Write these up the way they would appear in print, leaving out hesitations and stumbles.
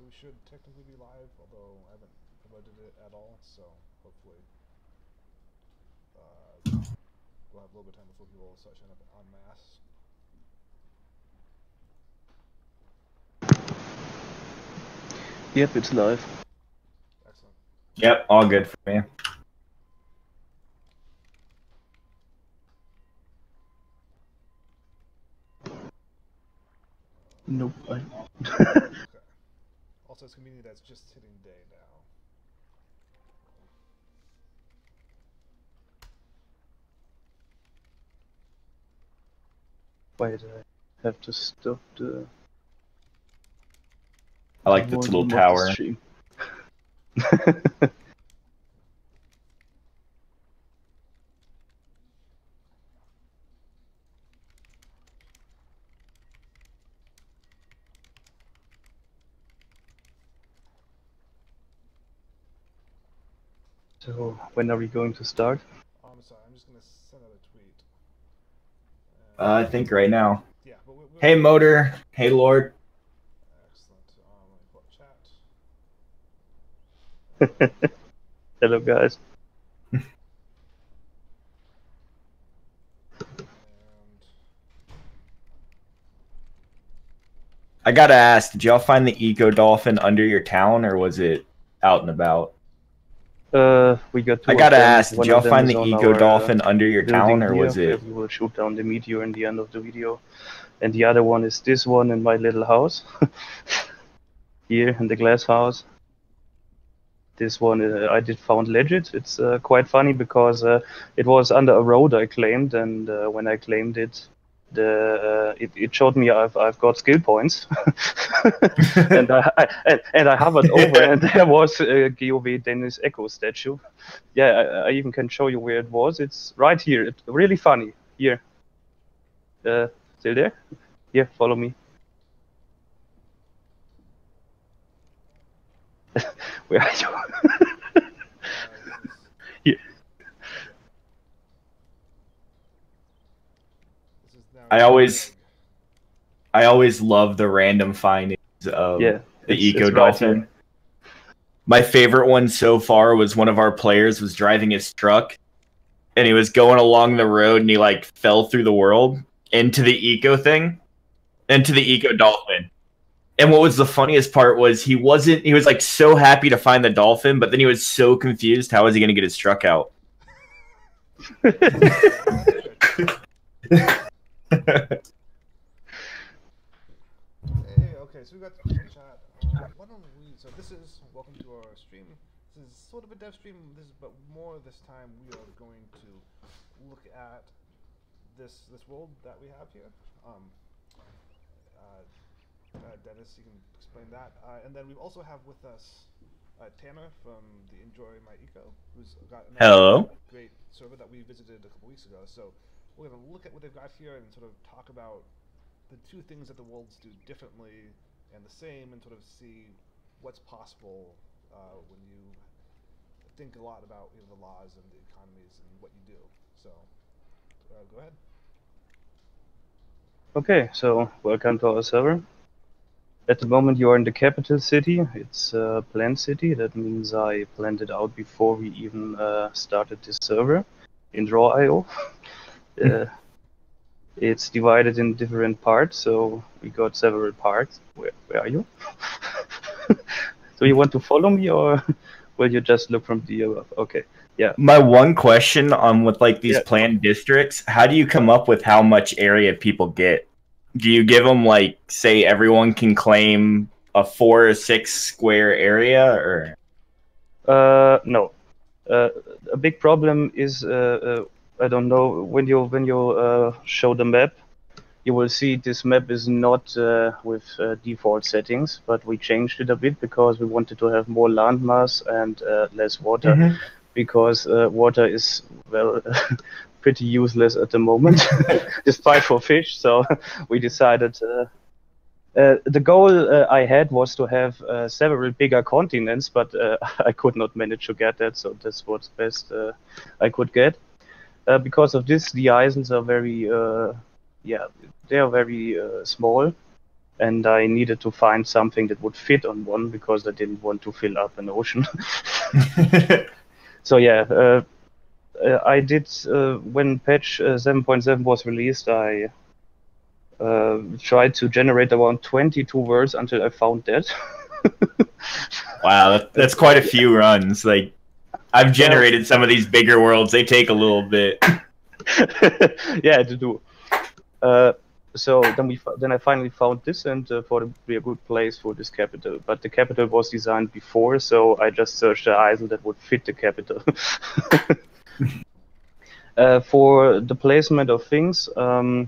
so we should technically be live, although I haven't promoted it at all, so hopefully we'll have a little bit of time before people start showing up en masse. Yep, it's live. Excellent. Yep, all good for me. Nope. Okay. Also, it's convenient that it's just hitting day now. Wait, I have to stop the. I like this little tower. Stream. So, when are we going to start? I'm sorry, I'm just going to send out a tweet. I think right now. Yeah, but hey, Motor. Hey, Lord. Let me put chat. Hello, guys. I gotta ask, did y'all find the eco dolphin under your town, or was it out and about? We got two. I gotta ask, did y'all find the eco dolphin under your town, or was it? We will shoot down the meteor in the end of the video, and the other one is this one in my little house, here in the glass house. This one I did found legit. It's quite funny because it was under a road I claimed, and when I claimed it, it showed me I've got skill points, and I hovered over, and there was a GOV Dennis Echo statue. Yeah, I even can show you where it was. It's right here. It's really funny. Here. Still there? Here, follow me. Where are you? Here. I always love the random findings of the eco dolphin. Right. My favorite one so far was one of our players was driving his truck, and he was going along the road, and he like fell through the world into the eco dolphin. And what was the funniest part was he was like so happy to find the dolphin, but then he was so confused. How was he going to get his truck out? Hey, okay, so we got the chat. Why don't we? So this is welcome to our stream. This is sort of a dev stream. But more this time we are going to look at this world that we have here. Dennis, you can explain that. And then we also have with us Tanner from the Enjoy My Eco, who's got another great server that we visited a couple weeks ago. So we're going to look at what they've got here and sort of talk about the two things that the worlds do differently and the same, and sort of see what's possible when you think a lot about the laws and the economies and what you do. So go ahead. Okay, so welcome to our server. At the moment you are in the capital city. It's a planned city. That means I planned it out before we even started this server in Draw.io. It's divided in different parts, so we got several parts. Where are you? So you want to follow me, or will you just look from the above? Okay, yeah. My one question on with like these planned districts, how do you come up with how much area people get? Do you give them like, say everyone can claim a 4 or 6 square area, or? No. A big problem is I don't know, when you show the map, you will see this map is not with default settings, but we changed it a bit because we wanted to have more landmass and less water, because water is, well, pretty useless at the moment, despite for fish. So we decided the goal I had was to have several bigger continents, but I could not manage to get that, so that's what's best I could get. Because of this, the islands are very, they are very small, and I needed to find something that would fit on one because I didn't want to fill up an ocean. So yeah, I did when patch 7.7 was released, I tried to generate around 22 words until I found that. Wow, that's quite a few runs. Like, I've generated some of these bigger worlds. They take a little bit. Yeah, to do. So then I finally found this, and thought it would be a good place for this capital. But the capital was designed before, so I just searched an isle that would fit the capital. For the placement of things, well,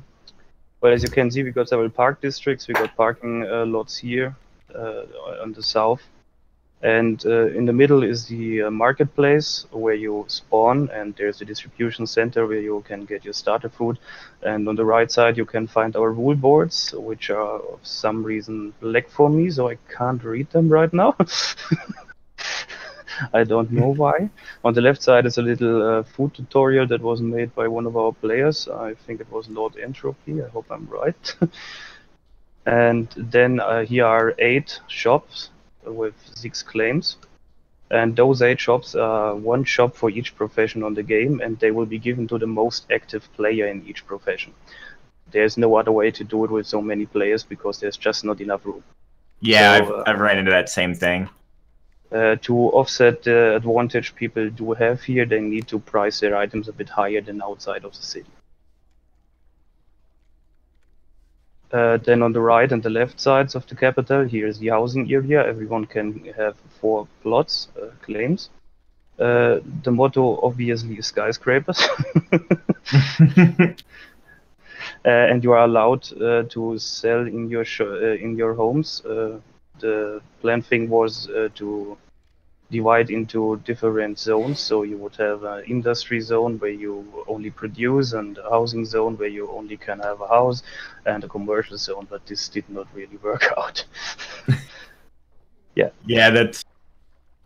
as you can see, we got several park districts. We got parking lots here on the south. And in the middle is the marketplace where you spawn, and there's the distribution center where you can get your starter food. And on the right side, you can find our rule boards, which are of some reason black for me, so I can't read them right now. I don't know why. On the left side is a little food tutorial that was made by one of our players. I think it was Lord Entropy. I hope I'm right. And then here are 8 shops with 6 claims, and those 8 shops are one shop for each profession on the game, and they will be given to the most active player in each profession. There's no other way to do it with so many players because there's just not enough room. Yeah, so, I've ran into that same thing. To offset the advantage people do have here, they need to price their items a bit higher than outside of the city. Then on the right and the left sides of the capital, here's the housing area. Everyone can have 4 plots, claims. The motto obviously is skyscrapers. And you are allowed to sell in your homes. The plan thing was to divide into different zones. So you would have an industry zone where you only produce, and a housing zone where you only can have a house, and a commercial zone, but this did not really work out. Yeah. Yeah,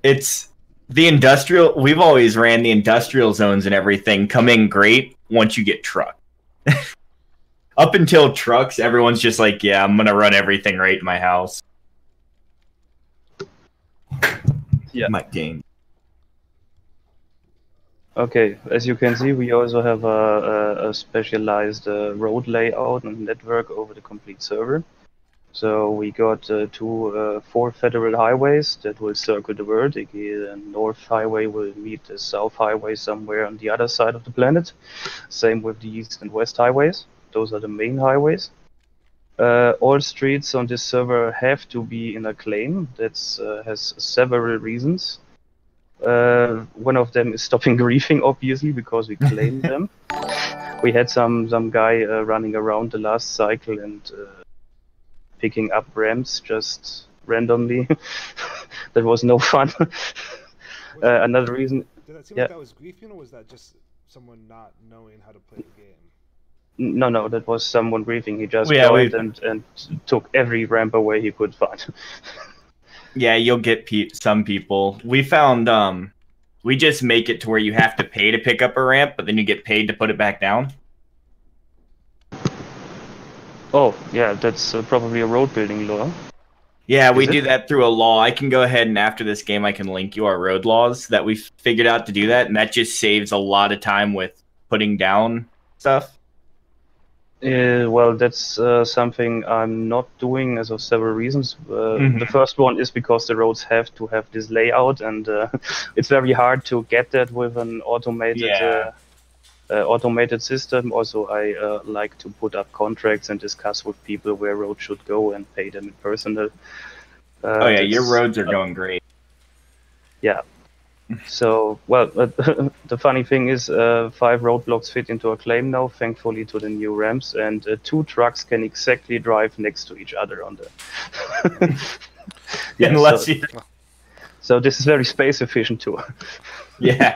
it's the industrial. We've always ran the industrial zones and everything come in great once you get truck. Up until trucks, everyone's just like, yeah, I'm going to run everything right in my house. Yeah. My game. Okay, as you can see, we also have a specialized road layout and network over the complete server. So we got 4 federal highways that will circle the world. The North Highway will meet the South Highway somewhere on the other side of the planet. Same with the East and West highways. Those are the main highways. All streets on this server have to be in a claim. That has several reasons. One of them is stopping griefing, obviously, because we claimed them. We had some guy running around the last cycle and picking up ramps just randomly. That was no fun. Another reason. Did that seem like that was griefing, or was that just someone not knowing how to play the game? No, that was someone griefing. He just joined and took every ramp away he could find. Yeah, you'll get some people. We found we just make it to where you have to pay to pick up a ramp, but then you get paid to put it back down. Oh, yeah, that's probably a road building law. Yeah, we do that through a law. I can go ahead and after this game, I can link you our road laws that we've figured out to do that, and that just saves a lot of time with putting down stuff. Well, that's something I'm not doing as of several reasons. The first one is because the roads have to have this layout, and it's very hard to get that with an automated system. Also, I like to put up contracts and discuss with people where roads should go and pay them in personal. Oh yeah, your roads are going great. Yeah. So, well, the funny thing is 5 roadblocks fit into a claim now, thankfully to the new ramps, and 2 trucks can exactly drive next to each other on the... Yeah, so this is very space efficient too. Yeah.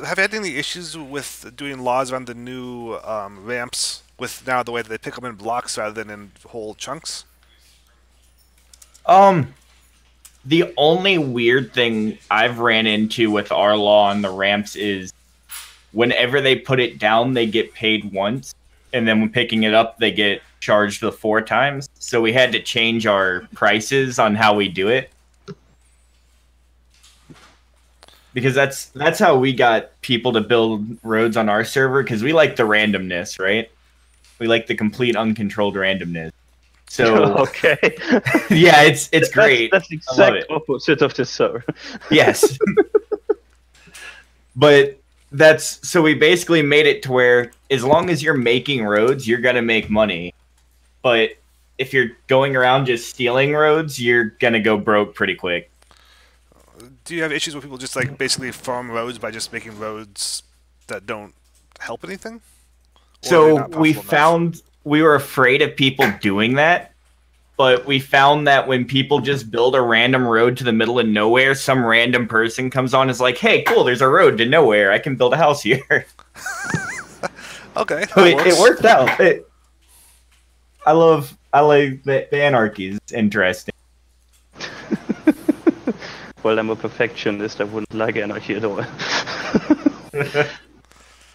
Have you had any issues with doing laws around the new ramps with now the way that they pick them in blocks rather than in whole chunks? The only weird thing I've ran into with our law on the ramps is whenever they put it down, they get paid once, and then when picking it up, they get charged the 4 times, so we had to change our prices on how we do it. Because that's how we got people to build roads on our server, because we like the randomness, right? We like the complete uncontrolled randomness. So okay. yeah, it's great. That's the exact opposite of the server. Yes. But so we basically made it to where as long as you're making roads, you're gonna make money. But if you're going around just stealing roads, you're gonna go broke pretty quick. Do you have issues where people just like basically farm roads by just making roads that don't help anything? So we were afraid of people doing that, but we found that when people just build a random road to the middle of nowhere, some random person comes on and is like, hey, cool, there's a road to nowhere. I can build a house here. Okay. So it worked out. I like the anarchy is interesting. Well, I'm a perfectionist. I wouldn't like anarchy at all.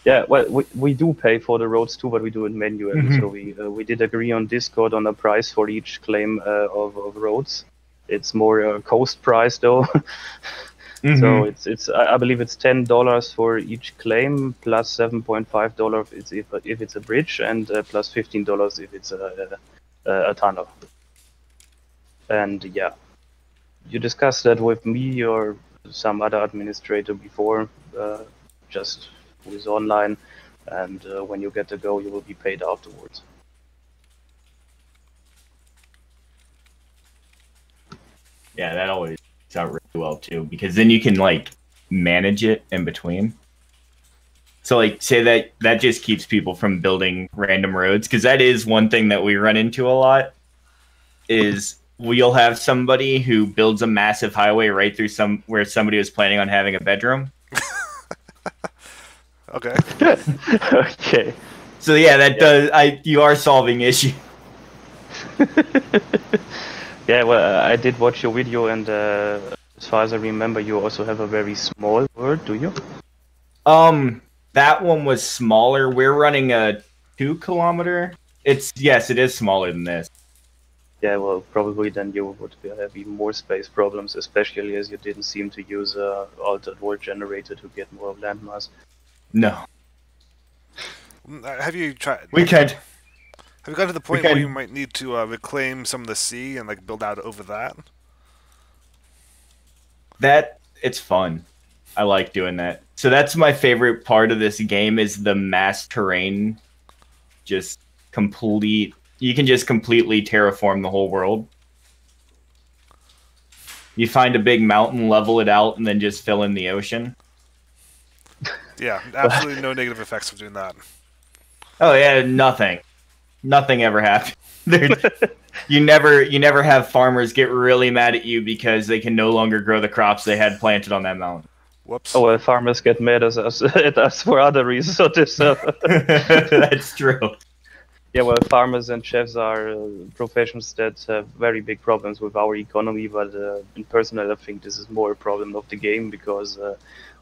Yeah, well, we do pay for the roads too, but we do it manually. So we did agree on Discord on a price for each claim of roads. It's more a coast price though. So it's I believe it's $10 for each claim, plus $7.5 if it's a bridge, and plus $15 if it's a tunnel. And yeah, you discussed that with me or some other administrator before, just who is online, and when you get to go, you will be paid afterwards. Yeah, that always works out really well too, because then you can like manage it in between. So like say that just keeps people from building random roads, because that is one thing that we run into a lot, is we'll have somebody who builds a massive highway right through where somebody was planning on having a bedroom. Okay. Okay. So yeah, you are solving issue. Yeah, well, I did watch your video, and as far as I remember, you also have a very small world, do you? That one was smaller. We're running a 2 kilometer. Yes, it is smaller than this. Yeah, well, probably then you would have even more space problems, especially as you didn't seem to use a altered world generator to get more landmass. No. Have you tried? We can't. Have you gotten to the point where you might need to reclaim some of the sea and like build out over that? It's fun. I like doing that. So that's my favorite part of this game, is the mass terrain. Just complete. You can just completely terraform the whole world. You find a big mountain, level it out, and then just fill in the ocean. Yeah, absolutely no negative effects of doing that. Oh yeah, nothing ever happened. You never have farmers get really mad at you because they can no longer grow the crops they had planted on that mountain. Whoops. Oh well, farmers get mad at us for other reasons. So that's true. Yeah, well, farmers and chefs are professions that have very big problems with our economy, but in personal, I think this is more a problem of the game, because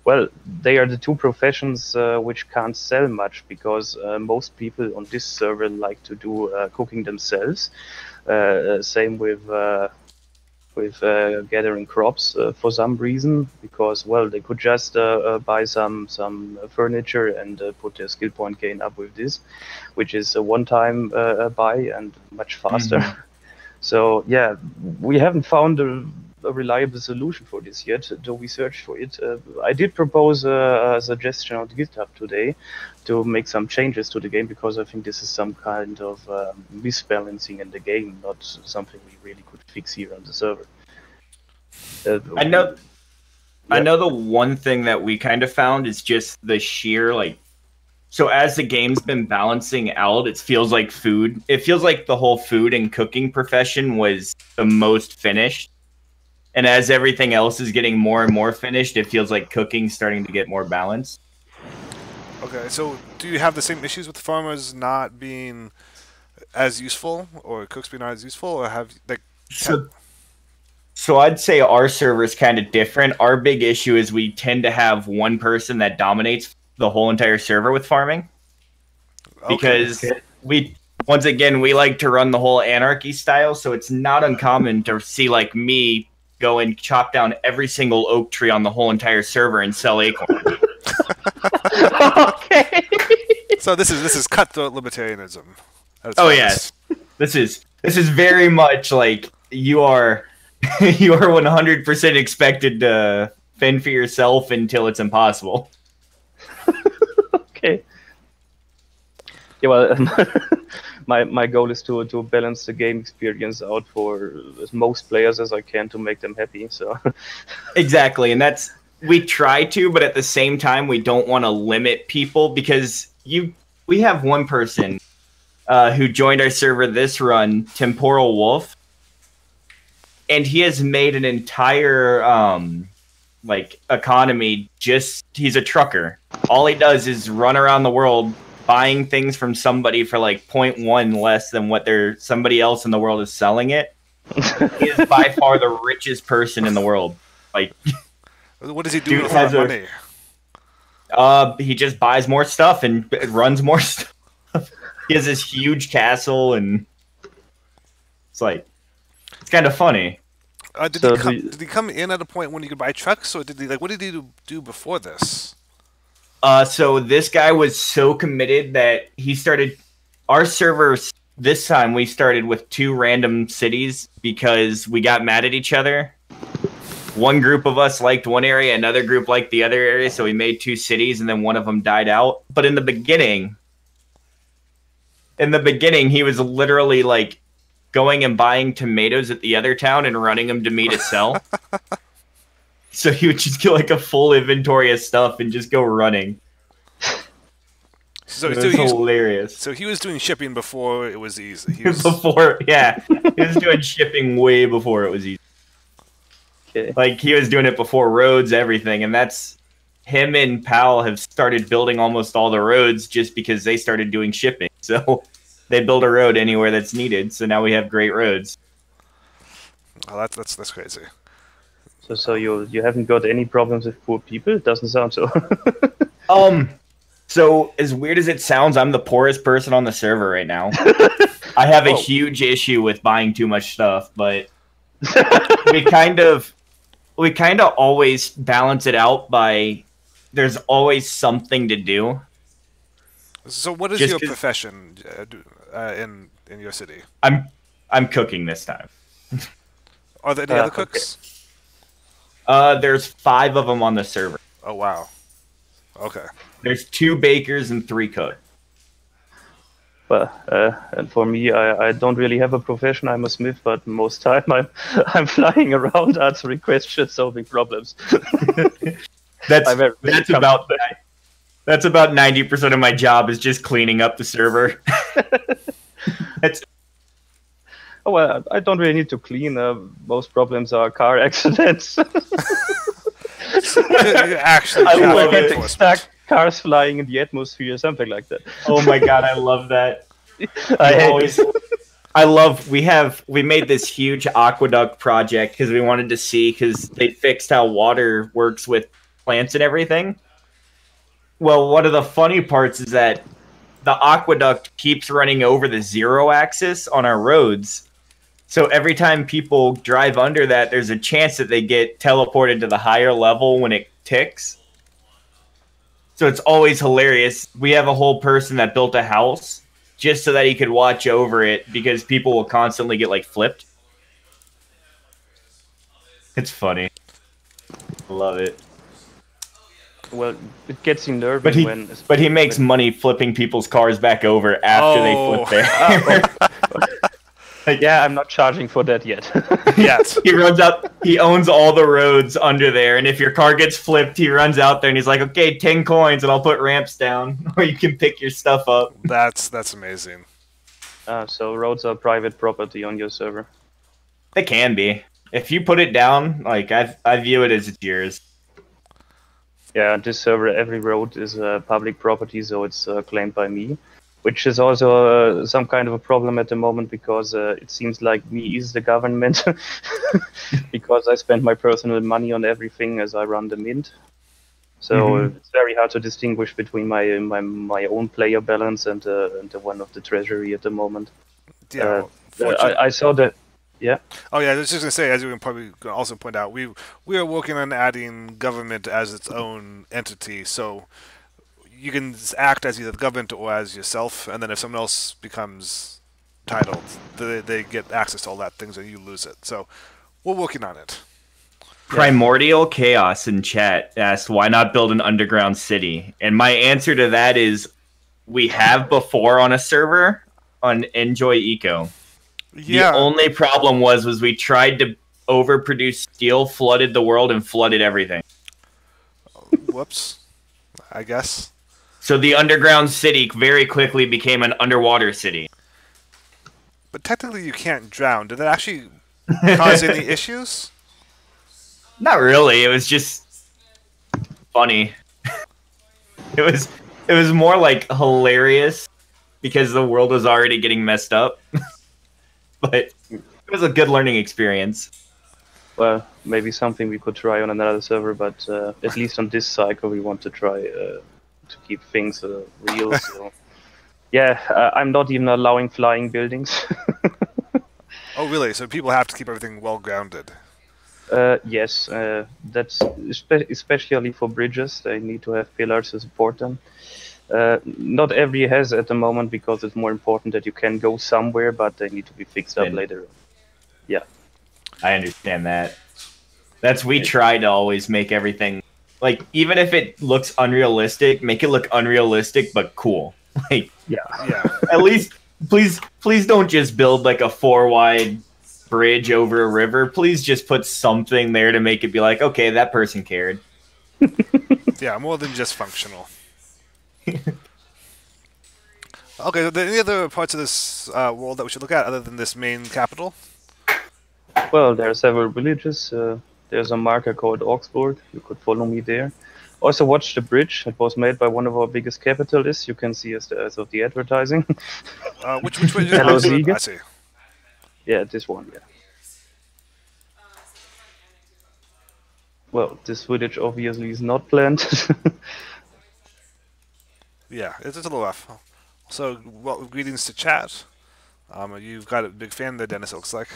well, they are the two professions which can't sell much, because most people on this server like to do cooking themselves. Same with gathering crops for some reason, because well, they could just buy some furniture and put their skill point gain up with this, which is a one-time buy and much faster. So yeah, we haven't found a reliable solution for this yet, though we searched for it. I did propose a suggestion on GitHub today to make some changes to the game, because I think this is some kind of misbalancing in the game, not something we really could fix here on the server. I know the one thing that we kind of found is just the sheer so as the game's been balancing out, it feels like the whole food and cooking profession was the most finished. And as everything else is getting more and more finished, it feels like cooking's starting to get more balanced. Okay, so do you have the same issues with farmers not being as useful, or cooks being not as useful, or have So I'd say our server is kind of different. Our big issue is we tend to have one person that dominates the whole entire server with farming. Because once again, we like to run the whole anarchy style, so it's not uncommon to see like me go and chop down every single oak tree on the whole entire server and sell acorns. Okay. So this is cutthroat libertarianism. Oh yes, this is very much like you are 100% expected to fend for yourself until it's impossible. Okay. Yeah, well, my goal is to balance the game experience out for as most players as I can to make them happy. So exactly, and we try to, but at the same time, we don't want to limit people because we have one person who joined our server this run, Temporal Wolf, and he has made an entire economy. He's a trucker. All he does is run around the world buying things from somebody for like 0.1 less than what somebody else in the world is selling it. He is by far the richest person in the world. Like, what does he do with that money? He just buys more stuff and runs more stuff. He has this huge castle, and it's kind of funny. Did he come in at a point when you could buy trucks, or what did he do before this? So this guy was so committed that he started our server. This time we started with 2 random cities because we got mad at each other. One group of us liked one area, another group liked the other area, so we made 2 cities, and then one of them died out. But in the beginning, he was literally like going and buying tomatoes at the other town and running them to me to sell. So he would just get like a full inventory of stuff and just go running. So it was hilarious. So he was doing shipping before it was easy. He was doing shipping way before it was easy. Okay. Like he was doing it before roads, everything, and that's him and Powell have started building almost all the roads just because they started doing shipping. So they build a road anywhere that's needed. So now we have great roads. Oh, that's crazy. So you haven't got any problems with poor people? It doesn't sound so. So as weird as it sounds, I'm the poorest person on the server right now. I have a huge issue with buying too much stuff, but we kind of always balance it out by there's always something to do. So what is your profession in your city? I'm cooking this time. Are there any other cooks? There's 5 of them on the server. Oh wow. Okay. There's 2 bakers and 3 cooks. Well, and for me, I don't really have a profession. I'm a smith, but most time I'm flying around answering questions, solving problems. That's about 90% of my job is just cleaning up the server. Oh well, I don't really need to clean. Most problems are car accidents. Actually, I will get stuck, cars flying in the atmosphere, something like that. Oh my god, I love that. We made this huge aqueduct project because we wanted to see, because they fixed how water works with plants and everything. Well, one of the funny parts is that the aqueduct keeps running over the 0 axis on our roads. So every time people drive under that, there's a chance that they get teleported to the higher level when it ticks. So it's always hilarious. We have a whole person that built a house just so that he could watch over it because people will constantly get like flipped. It's funny. I love it. Well, it gets unnerving but he makes money flipping people's cars back over after they flip there. Yeah, I'm not charging for that yet. Yes. He runs out. He owns all the roads under there, and if your car gets flipped, he runs out there and he's like, "Okay, 10 coins, and I'll put ramps down, or you can pick your stuff up." That's amazing. So roads are private property on your server. They can be. If you put it down, like I view it as it's yours. Yeah, on this server, every road is public property, so it's claimed by me. Which is also some kind of a problem at the moment because it seems like me is the government because I spend my personal money on everything as I run the mint. So it's very hard to distinguish between my own player balance and the one of the treasury at the moment. Yeah, I saw that. Yeah. Oh yeah, I was just gonna say, as you can probably also point out, we are working on adding government as its own entity, so you can act as either the government or as yourself, and then if someone else becomes titled, they get access to all that things and you lose it. So we're working on it. Primordial Chaos in chat asked, why not build an underground city? And my answer to that is, we have before on a server on Enjoy Eco. Yeah. The only problem was we tried to overproduce steel, flooded the world, and flooded everything. Whoops. I guess. So the underground city very quickly became an underwater city. But technically you can't drown. Did that actually cause any issues? Not really. It was just funny. It was more like hilarious because the world was already getting messed up. But it was a good learning experience. Well, maybe something we could try on another server, but at least on this cycle we want to try to keep things real. So. Yeah, I'm not even allowing flying buildings. Oh really? So people have to keep everything well grounded. Yes, that's especially for bridges. They need to have pillars to support them. Not every has at the moment because it's more important that you can go somewhere, but they need to be fixed up later. Yeah, I understand that. We try to always make everything like, even if it looks unrealistic, make it look unrealistic but cool. Like, yeah. At least, please don't just build like a 4-wide bridge over a river. Please just put something there to make it be like, okay, that person cared. Yeah, more than just functional. Okay, are there any other parts of this world that we should look at other than this main capital? Well, there are several villages. There's a marker called Augsburg. You could follow me there. Also, watch the bridge. It was made by one of our biggest capitalists. You can see as of the advertising. Which way? Hello, Ziege. I see. Yeah, this one. Yeah. Well, this footage obviously is not planned. Yeah, it's a little rough. So, well, greetings to chat. You've got a big fan there, Dennis, it looks like.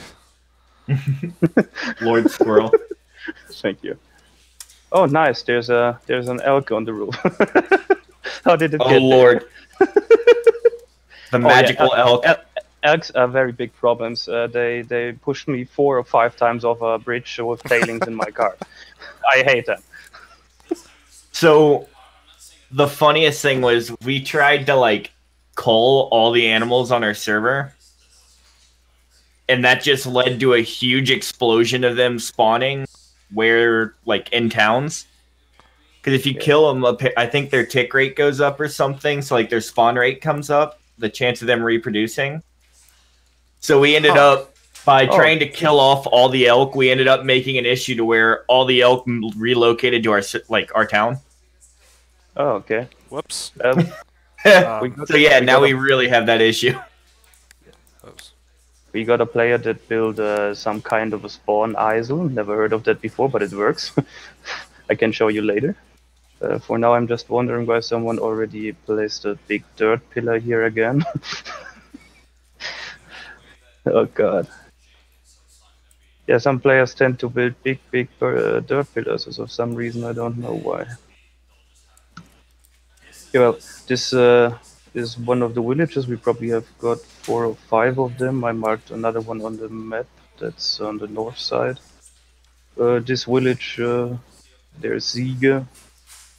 Lord Squirrel. Thank you. Oh, nice. There's an elk on the roof. How did it get there? Oh, Lord. The magical elk. Elks are very big problems. They pushed me 4 or 5 times off a bridge with tailings in my car. I hate them. So, the funniest thing was we tried to like cull all the animals on our server, and that just led to a huge explosion of them spawning where, like, in towns. Because if you kill them, I think their tick rate goes up or something, so like their spawn rate comes up, the chance of them reproducing. So we ended up, by trying to kill off all the elk, we ended up making an issue to where all the elk relocated to our town. Oh, okay. Whoops. So yeah, now we really have that issue. We got a player that built some kind of a spawn isle. Never heard of that before, but it works. I can show you later. For now, I'm just wondering why someone already placed a big dirt pillar here again. Oh god. Yeah, some players tend to build big dirt pillars for some reason. I don't know why. Yeah, well, this is one of the villages. We probably have got 4 or 5 of them. I marked another one on the map. That's on the north side. This village, there's Ziege,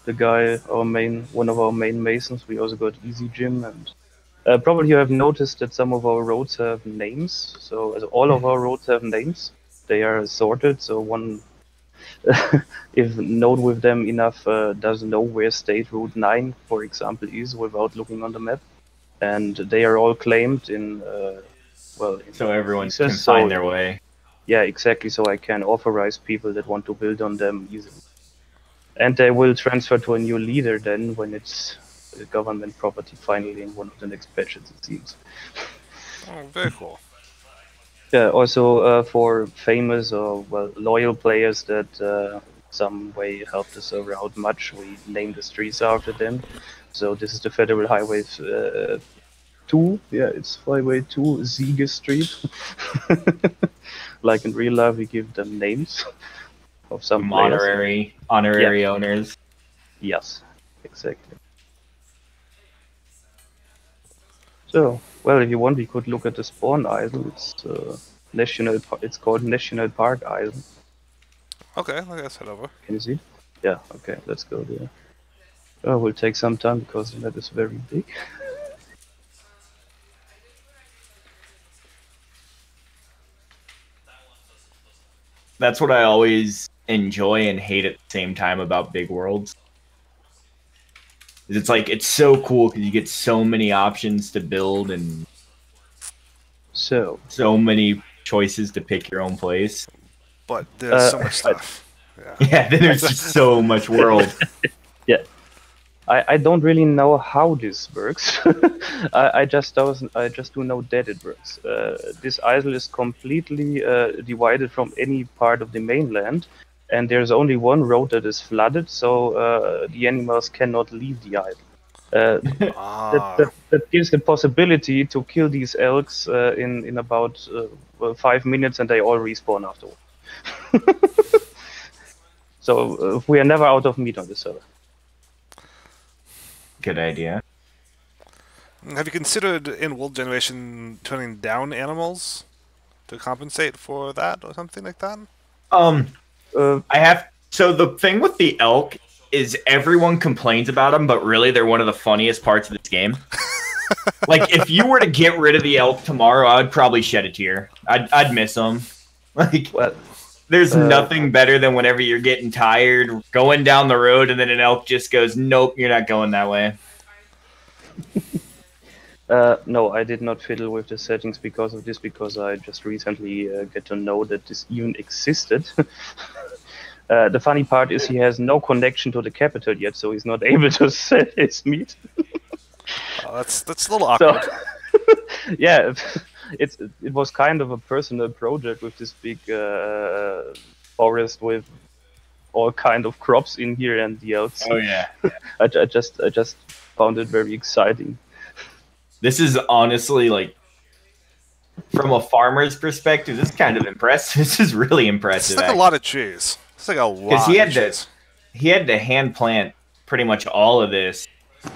the guy, one of our main masons. We also got Easy Jim, and probably you have noticed that some of our roads have names. So all of our roads have names. They are sorted, so one if known with them enough does know where State Route 9, for example, is without looking on the map. And they are all claimed in, so everyone can find their way. Yeah, exactly, so I can authorize people that want to build on them easily. And they will transfer to a new leader then when it's government property finally in one of the next patches, it seems. Oh, very cool. Yeah, also for famous or loyal players that some way help the server out much. We named the streets after them. So this is the Federal Highway 2. Yeah, it's Highway 2 Siege Street. Like in real life, we give them names of some players. Honorary owners. Yes, exactly. So, well, if you want, we could look at the spawn island. It's called National Park Island. Okay, let's head over. Can you see? Yeah. Okay, let's go there. Oh, will take some time because the map is very big. That's what I always enjoy and hate at the same time about big worlds. It's like, it's so cool because you get so many options to build and so many choices to pick your own place. But there's so much stuff. Yeah, then there's just so much world. Yeah. I don't really know how this works. I just do know that it works. This island is completely divided from any part of the mainland, and there's only one road that is flooded, so the animals cannot leave the island. That gives the possibility to kill these elks in about 5 minutes, and they all respawn afterwards. So we are never out of meat on this server. Good idea. Have you considered in world generation turning down animals to compensate for that or something like that? So the thing with the elk is everyone complains about them, but really they're one of the funniest parts of this game. Like, if you were to get rid of the elk tomorrow, I would probably shed a tear. I'd miss them. Like, there's nothing better than whenever you're getting tired, going down the road, and then an elk just goes, nope, you're not going that way. No, I did not fiddle with the settings because of this, because I just recently get to know that this even existed. The funny part is he has no connection to the capital yet, so he's not able to sell his meat. That's a little awkward. So, yeah, it was kind of a personal project with this big forest with all kind of crops in here and the elks. Oh yeah. I just found it very exciting. This is honestly, like, from a farmer's perspective, this is kind of impressive. This is really impressive. It's like a lot of trees. It's like a lot. Because he had to hand plant pretty much all of this,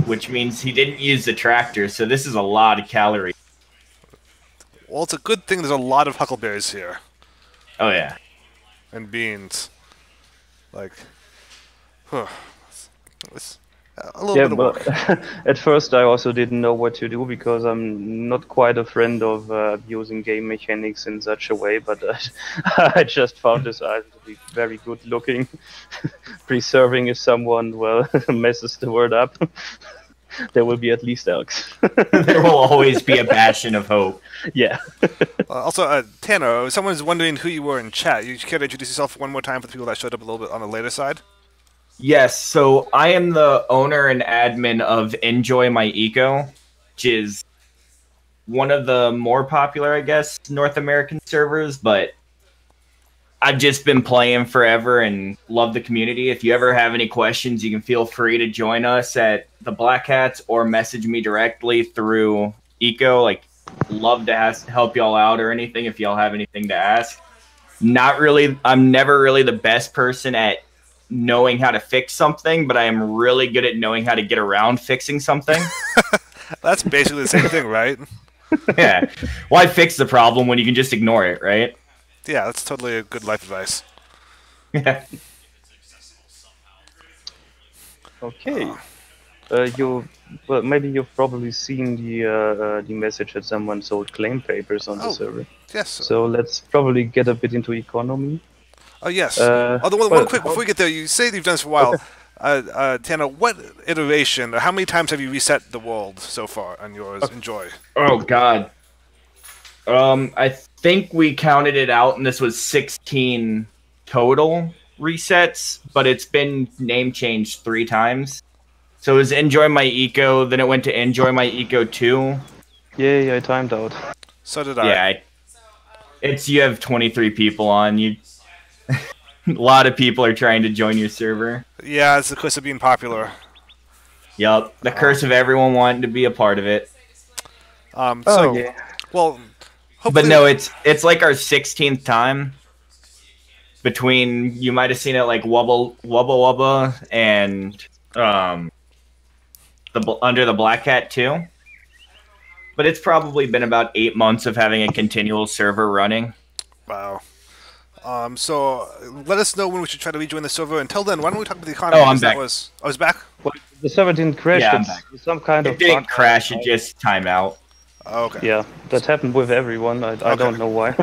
which means he didn't use the tractor. So this is a lot of calories. Well, it's a good thing there's a lot of huckleberries here. Oh yeah. And beans. Like, it's a little bit of work. At first I also didn't know what to do because I'm not quite a friend of using game mechanics in such a way, but I just found this island to be very good looking. Preserving if someone, well, messes the word up. There will be at least elks. There will always be a bastion of hope. Yeah. Also, Tanner, someone's wondering who you were in chat. You care to introduce yourself one more time for the people that showed up a little bit on the later side? Yes, so I am the owner and admin of Enjoy My Eco, which is one of the more popular, I guess, North American servers, but I've just been playing forever and love the community. If you ever have any questions, you can feel free to join us at the Black Hats or message me directly through Eco. Like, love to help y'all out or anything if y'all have anything to ask. I'm never really the best person at knowing how to fix something, but I am really good at knowing how to get around fixing something. That's basically the same thing, right? Yeah. Why fix the problem when you can just ignore it, right? Yeah, that's totally a good life advice. Yeah. Okay. Maybe you've probably seen the message that someone sold claim papers on the server. Yes. So let's probably get a bit into economy. Oh yes. One quick before we get there, you say that you've done this for a while. Tanner, what iteration or how many times have you reset the world so far on yours? Enjoy. Oh God. I think we counted it out, and this was 16 total resets, but it's been name changed 3 times. So it was Enjoy My Eco, then it went to Enjoy My Eco 2. Yeah, I timed out. So did I. Yeah, you have 23 people on. A lot of people are trying to join your server. Yeah, it's the curse of being popular. Yup, the curse of everyone wanting to be a part of it. So, yeah. well, But hopefully. no, it's like our 16th time. Between, you might have seen it like Wubba Wubba and Under the Black Cat too. But it's probably been about 8 months of having a continual server running. Wow. So let us know when we should try to rejoin the server. Until then, why don't we talk about the economy? Oh, I'm back. I was back. Well, the server didn't crash. Yeah, I'm It's back. some kind of. It didn't bug. crash. It just timed out. Okay. Yeah, that happened with everyone. I don't know why.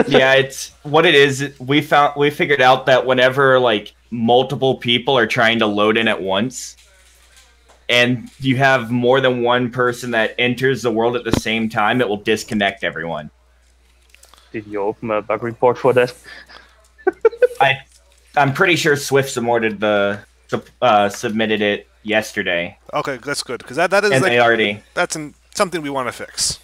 Yeah, it's what it is. We figured out that whenever like multiple people are trying to load in at once, and you have more than one person that enters the world at the same time, it will disconnect everyone. Did you open a bug report for that? I'm pretty sure Swift submitted it yesterday. Okay, that's good because that is And like they already something we want to fix.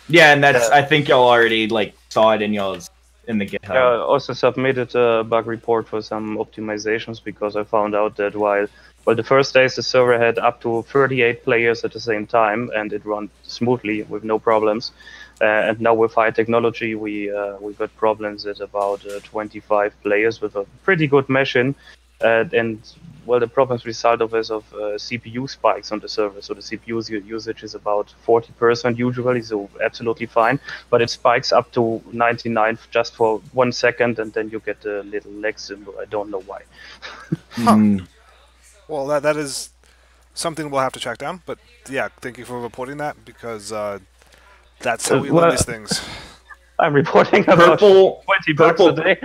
Yeah, and that's I think y'all already like saw it in the GitHub. I also submitted a bug report for some optimizations because I found out that while the first days the server had up to 38 players at the same time and it ran smoothly with no problems. And now with high technology, we got problems at about 25 players with a pretty good machine. And well, the problems result of CPU spikes on the server. So the CPU usage is about 40% usually, so absolutely fine. But it spikes up to 99 just for 1 second, and then you get a little lag symbol. I don't know why. Well, that is something we'll have to track down. But yeah, thank you for reporting that because that's how we learn these things. I'm reporting about 20 bucks a day.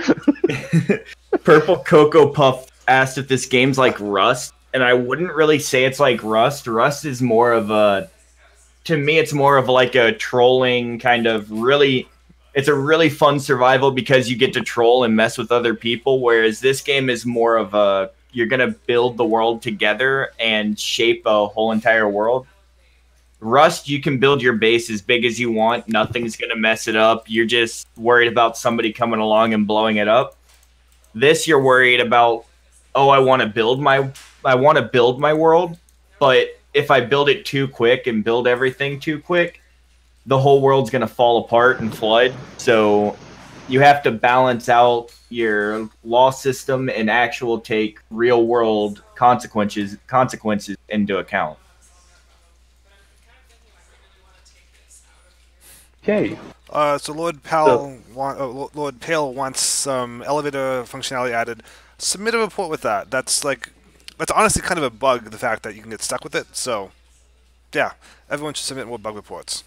Purple Cocoa Puff asked if this game's like Rust, and I wouldn't really say it's like Rust. Rust is more of to me, it's more of like a trolling kind of it's a really fun survival because you get to troll and mess with other people, whereas this game is more of you're going to build the world together and shape a whole entire world. Rust, you can build your base as big as you want. Nothing's going to mess it up. You're just worried about somebody coming along and blowing it up. This, you're worried about, I want to build my world, but if I build it too quick and build everything too quick, the whole world's going to fall apart and flood. So you have to balance out your law system and take real world consequences into account. Okay. So Lord Pale wants some elevator functionality added. Submit a report with that. That's honestly kind of a bug, the fact that you can get stuck with it. So, yeah, everyone should submit more bug reports.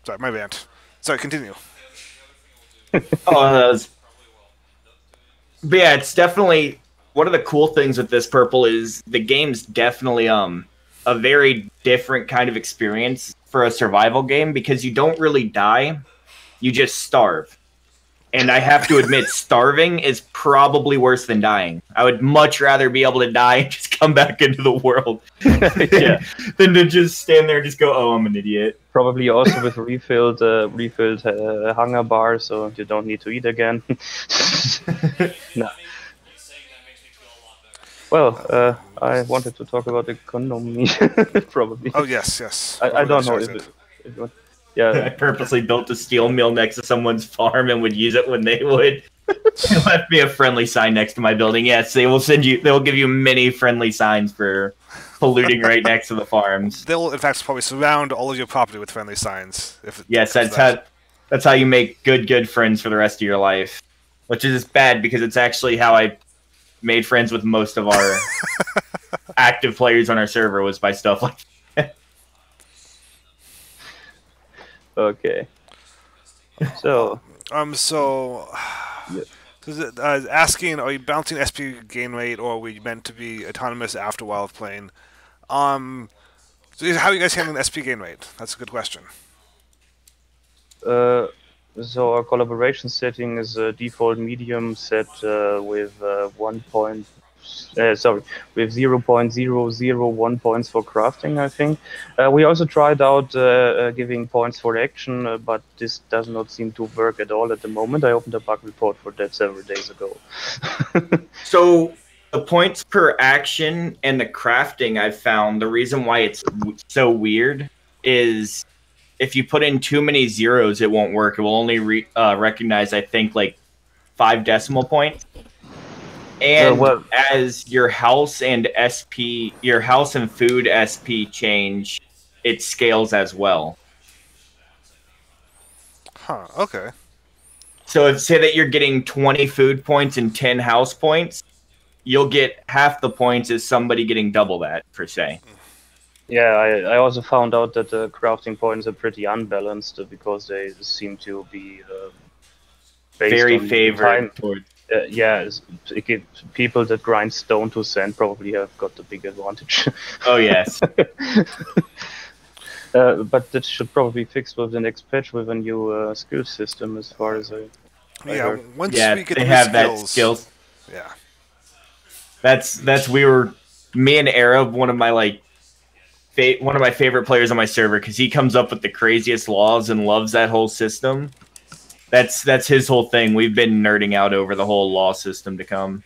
Sorry, my rant. Sorry, continue. But yeah, it's definitely one of the cool things with this Purple is the game's definitely a very different kind of experience for a survival game because you don't really die, you just starve. And I have to admit, starving is probably worse than dying. I would much rather be able to die and just come back into the world than to just stand there and just go, oh, I'm an idiot. Probably also with refilled hunger bar, so you don't need to eat again. No. Well, I wanted to talk about economy, probably. Oh, yes. I don't know if it yeah. I purposely built a steel mill next to someone's farm and would use it when they would. They left me a friendly sign next to my building. Yes, they will give you many friendly signs for polluting right next to the farms. They'll, in fact, probably surround all of your property with friendly signs. Yes, that's how you make good friends for the rest of your life. Which is bad because it's actually how I made friends with most of our active players on our server was by stuff like that. Okay. So. Asking, are you bouncing SP gain rate, or were you meant to be autonomous after a while of playing? So how are you guys handling SP gain rate? That's a good question. So our collaboration setting is default medium set with 1.5 sorry, with 0.001 points for crafting, I think. We also tried out giving points for action, but this does not seem to work at all at the moment. I opened a bug report for that several days ago. So the points per action and the crafting, I've found the reason why it's so weird is if you put in too many zeros, it won't work. It will only recognize, I think, like 5 decimal points. And well, as your house and food SP change, it scales as well. Huh. Okay. So if say that you're getting 20 food points and 10 house points, you'll get half the points as somebody getting double that, per se. Yeah, I also found out that the crafting points are pretty unbalanced because they seem to be based very on favored time. towards. People that grind stone to sand probably have got the big advantage. Oh yes. But that should probably be fixed with the next patch with a new skill system, as far as I heard. Once Yeah, we get they the have skills, that skills. Yeah. Me and Arab, one of my favorite players on my server, because he comes up with the craziest laws and loves that whole system. That's his whole thing. We've been nerding out over the whole law system to come.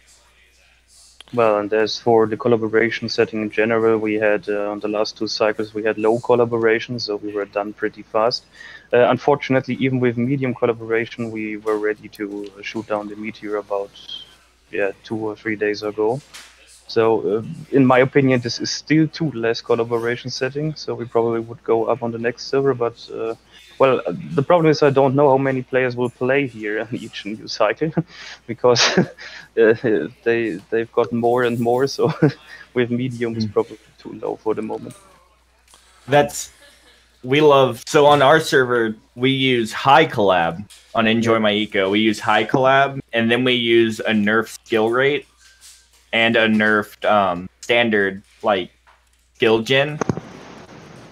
Well, and as for the collaboration setting in general, we had on the last 2 cycles we had low collaboration, so we were done pretty fast. Unfortunately, even with medium collaboration, we were ready to shoot down the meteor about 2 or 3 days ago. So, in my opinion, this is still too less collaboration setting. So we probably would go up on the next server, but well, the problem is I don't know how many players will play here on each new cycle, because they've got more and more. So with medium is probably too low for the moment. So on our server we use high collab on Enjoy My Eco. We use high collab, and then we use a nerfed skill rate and a nerfed standard like skill gen.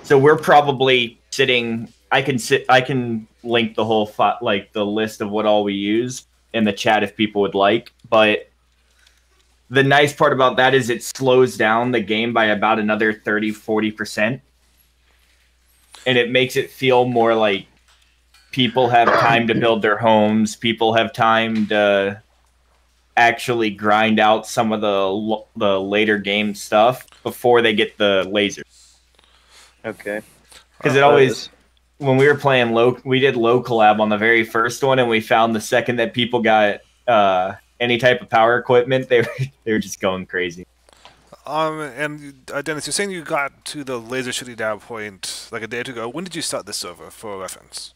So we're probably sitting. I can link the whole the list of what all we use in the chat if people would like. But the nice part about that is it slows down the game by about another 30-40%, and it makes it feel more like people have time to build their homes. People have time to actually grind out some of the later game stuff before they get the laser. Okay. Because it always, when we were playing we did low collab on the very first one, and we found the second that people got any type of power equipment, they were just going crazy. And Dennis, you're saying you got to the laser shooting down point like a day ago. When did you start this server, for reference?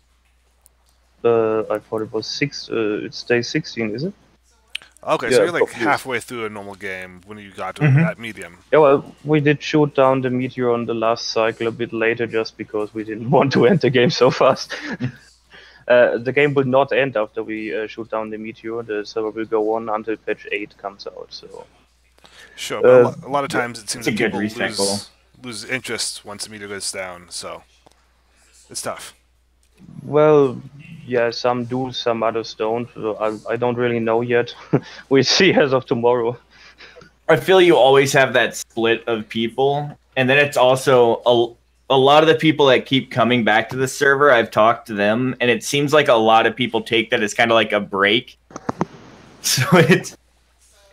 I thought it was it's day 16, is it? Okay, so you're like halfway through a normal game when you got to that medium. Yeah, well, we did shoot down the meteor on the last cycle a bit later just because we didn't want to end the game so fast. The game will not end after we shoot down the meteor. The server will go on until patch 8 comes out. So. Sure, but a lot of times it seems like people lose interest once the meteor goes down, so it's tough. Well, yeah, some do, some others don't. I don't really know yet. We'll see as of tomorrow. I feel you always have that split of people, and then it's also a lot of the people that keep coming back to the server. I've talked to them, and it seems like a lot of people take that as kind of like a break. So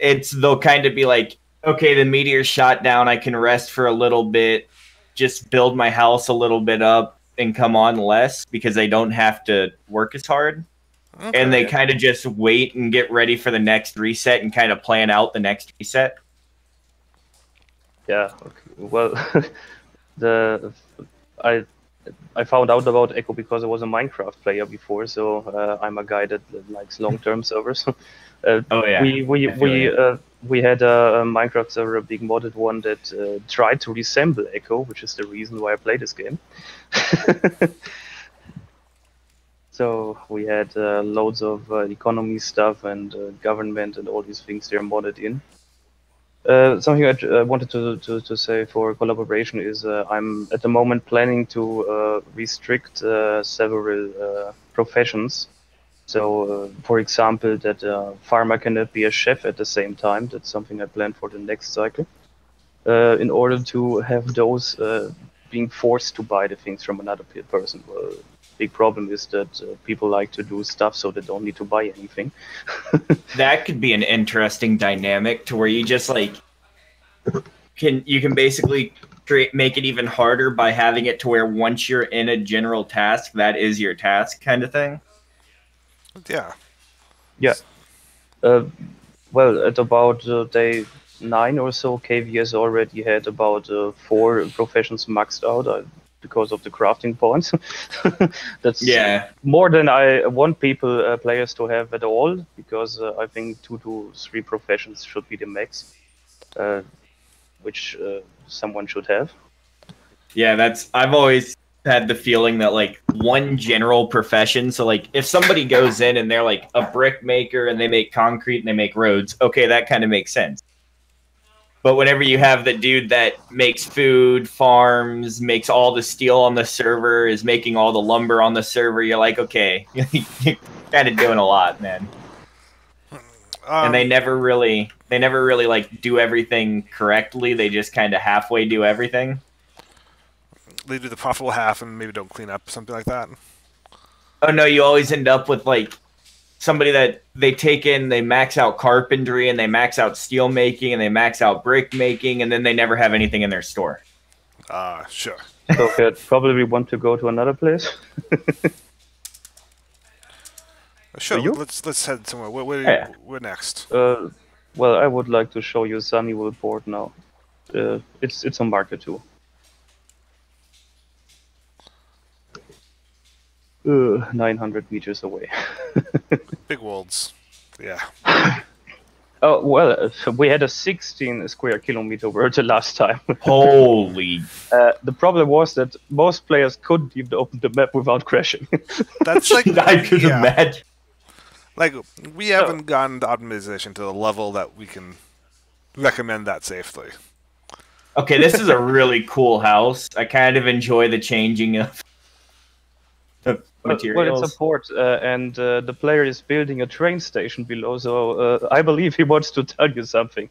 they'll kind of be like, okay, the meteor shot down, I can rest for a little bit, just build my house a little bit up, and come on less because they don't have to work as hard. Okay. And they kind of just wait and get ready for the next reset and kind of plan out the next reset. Yeah, okay. Well, I found out about Echo because I was a Minecraft player before, so I'm a guy that likes long-term servers. Oh yeah. We had a Minecraft server, a big modded one that tried to resemble Echo, which is the reason why I play this game. So we had loads of economy stuff and government and all these things there modded in. Something I wanted to say for collaboration is I'm at the moment planning to restrict several professions So, for example, that a farmer cannot be a chef at the same time. That's something I planned for the next cycle. In order to have those being forced to buy the things from another person. Well, big problem is that people like to do stuff so they don't need to buy anything. That could be an interesting dynamic to where you just like you can basically make it even harder by having it to where once you're in a general task, that is your task kind of thing. Yeah. Yeah. Well, at about day 9 or so, KVS already had about 4 professions maxed out because of the crafting points. That's more than I want players to have at all, because I think 2 to 3 professions should be the max, which someone should have. Yeah, I've always had the feeling that like one general profession, so like if somebody goes in and they're like a brick maker and they make concrete and they make roads, okay, that kind of makes sense. But whenever you have the dude that makes food, farms, makes all the steel on the server, is making all the lumber on the server, you're like, okay, you're kind of doing a lot, man. And they never really like do everything correctly. They just kind of halfway do everything. They do the profitable half and maybe don't clean up, something like that. Oh no, you always end up with like somebody that they max out carpentry and they max out steel making and they max out brick making, and then they never have anything in their store. Sure. So I'd probably want to go to another place. Sure, let's head somewhere. Where next? Well, I would like to show you Samuel Port now. It's on Market 2. 900 meters away. Big worlds. Yeah. Oh, well, we had a 16 square kilometer world the last time. Holy. The problem was that most players couldn't even open the map without crashing. That's like... I could imagine. Like, we haven't gotten the optimization to the level that we can recommend that safely. Okay, this is a really cool house. I kind of enjoy the changing of materials. Well, it's a port, and the player is building a train station below, so I believe he wants to tell you something.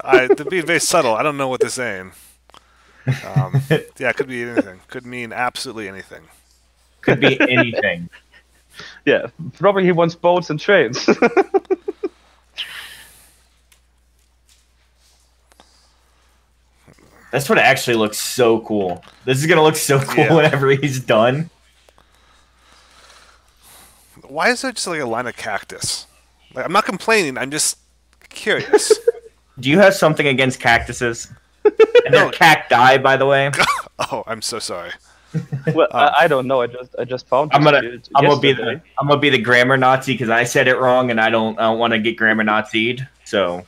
They're being very subtle. I don't know what they're saying. Yeah, it could be anything. Could mean absolutely anything. Could be anything. Yeah, probably he wants boats and trains. That's what actually looks so cool. This is going to look so cool whenever he's done. Why is there just like a line of cactus? Like, I'm not complaining. I'm just curious. Do you have something against cactuses? And they're cacti, by the way. Oh, I'm so sorry. Well, I don't know. I just found. I'm gonna be the grammar Nazi because I said it wrong, and I don't want to get grammar Nazi'd. So.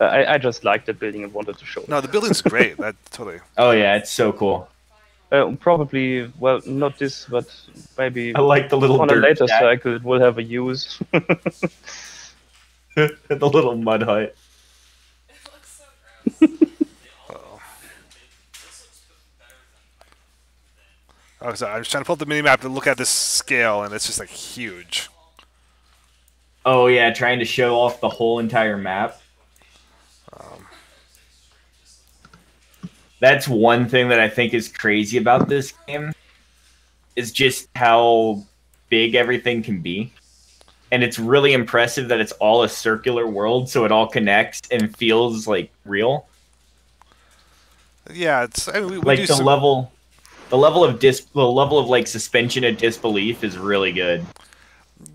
I just liked the building and wanted to show it. No, the building's great. That totally. Oh yeah, it's so cool. Probably, well, not this, but maybe I like the little on a later cycle it will have a use. The little mud hut. It looks so gross. Oh, sorry. I'm just trying to pull up the minimap to look at this scale, and it's just like huge. Oh yeah, trying to show off the whole entire map. That's one thing that I think is crazy about this game, is just how big everything can be. And it's really impressive that it's all a circular world, so it all connects and feels like real. Yeah, it's I mean, we like the level of like suspension of disbelief is really good.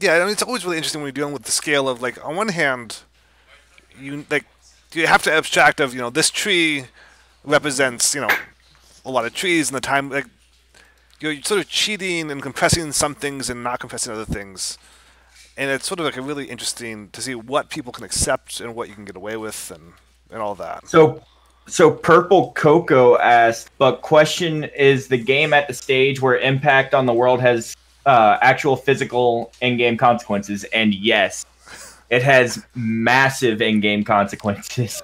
Yeah, I mean, it's always really interesting when you're dealing with the scale of, like, on one hand, you have to abstract of, this tree represents, a lot of trees, and the time, like, you're sort of cheating and compressing some things and not compressing other things. And it's sort of like a really interesting to see what people can accept and what you can get away with and all that. So Purple Coco asked, but question, is the game at the stage where impact on the world has actual physical in-game consequences? And yes, it has massive in-game consequences.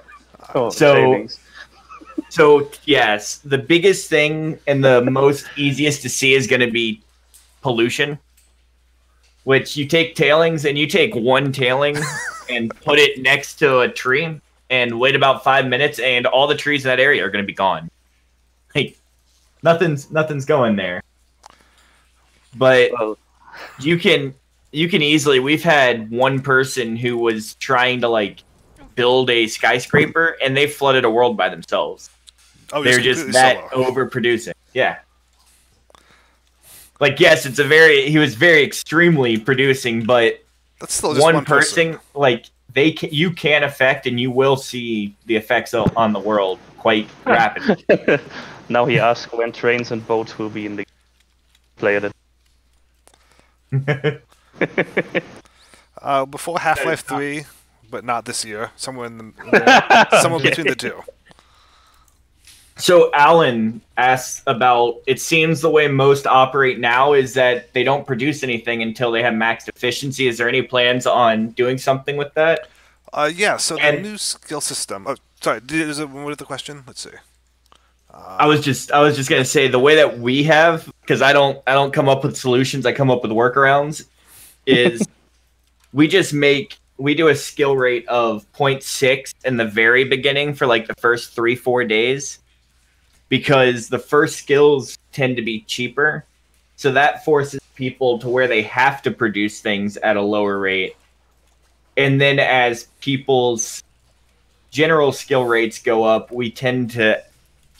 So yes, the biggest thing and the most easiest to see is going to be pollution, which you take tailings and you take one tailing and put it next to a tree and wait about 5 minutes, and all the trees in that area are going to be gone. Like, nothing's going there. But you can easily. We've had one person who was trying to like build a skyscraper, and they flooded a world by themselves. Oh, they're just that overproducing. Yeah. Like, yes, he was very extremely producing, but that's still just one person. Like, you can affect, and you will see the effects on the world quite rapidly. Now he asks when trains and boats will be in the planet. Before Half-Life 3, but not this year. Somewhere somewhere between the two. So Alan asks about, it seems the way most operate now is that they don't produce anything until they have max efficiency. Is there any plans on doing something with that? Yeah, so the new skill system. Oh, sorry, what was the question? Let's see. I was just gonna say the way that we have, because I don't come up with solutions, I come up with workarounds, is we do a skill rate of 0.6 in the very beginning for like the first 3-4 days, because the first skills tend to be cheaper. So that forces people to where they have to produce things at a lower rate. And then as people's general skill rates go up, we tend to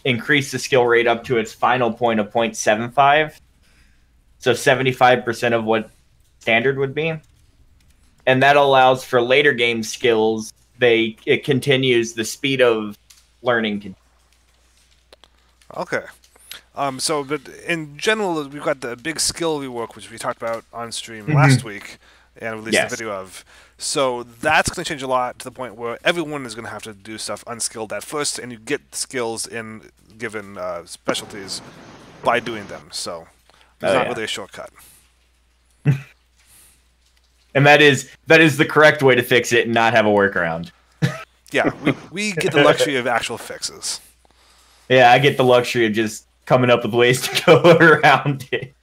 increase the skill rate up to its final point of 0.75. So 75% of what standard would be. And that allows for later game skills. It continues the speed of learning. Okay. But in general, we've got the big skill rework, which we talked about on stream last week and released a video of. So that's going to change a lot to the point where everyone is going to have to do stuff unskilled at first, and you get skills in given specialties by doing them. So it's not really a shortcut. And that is the correct way to fix it and not have a workaround. Yeah, we get the luxury of actual fixes. Yeah, I get the luxury of just coming up with ways to go around it.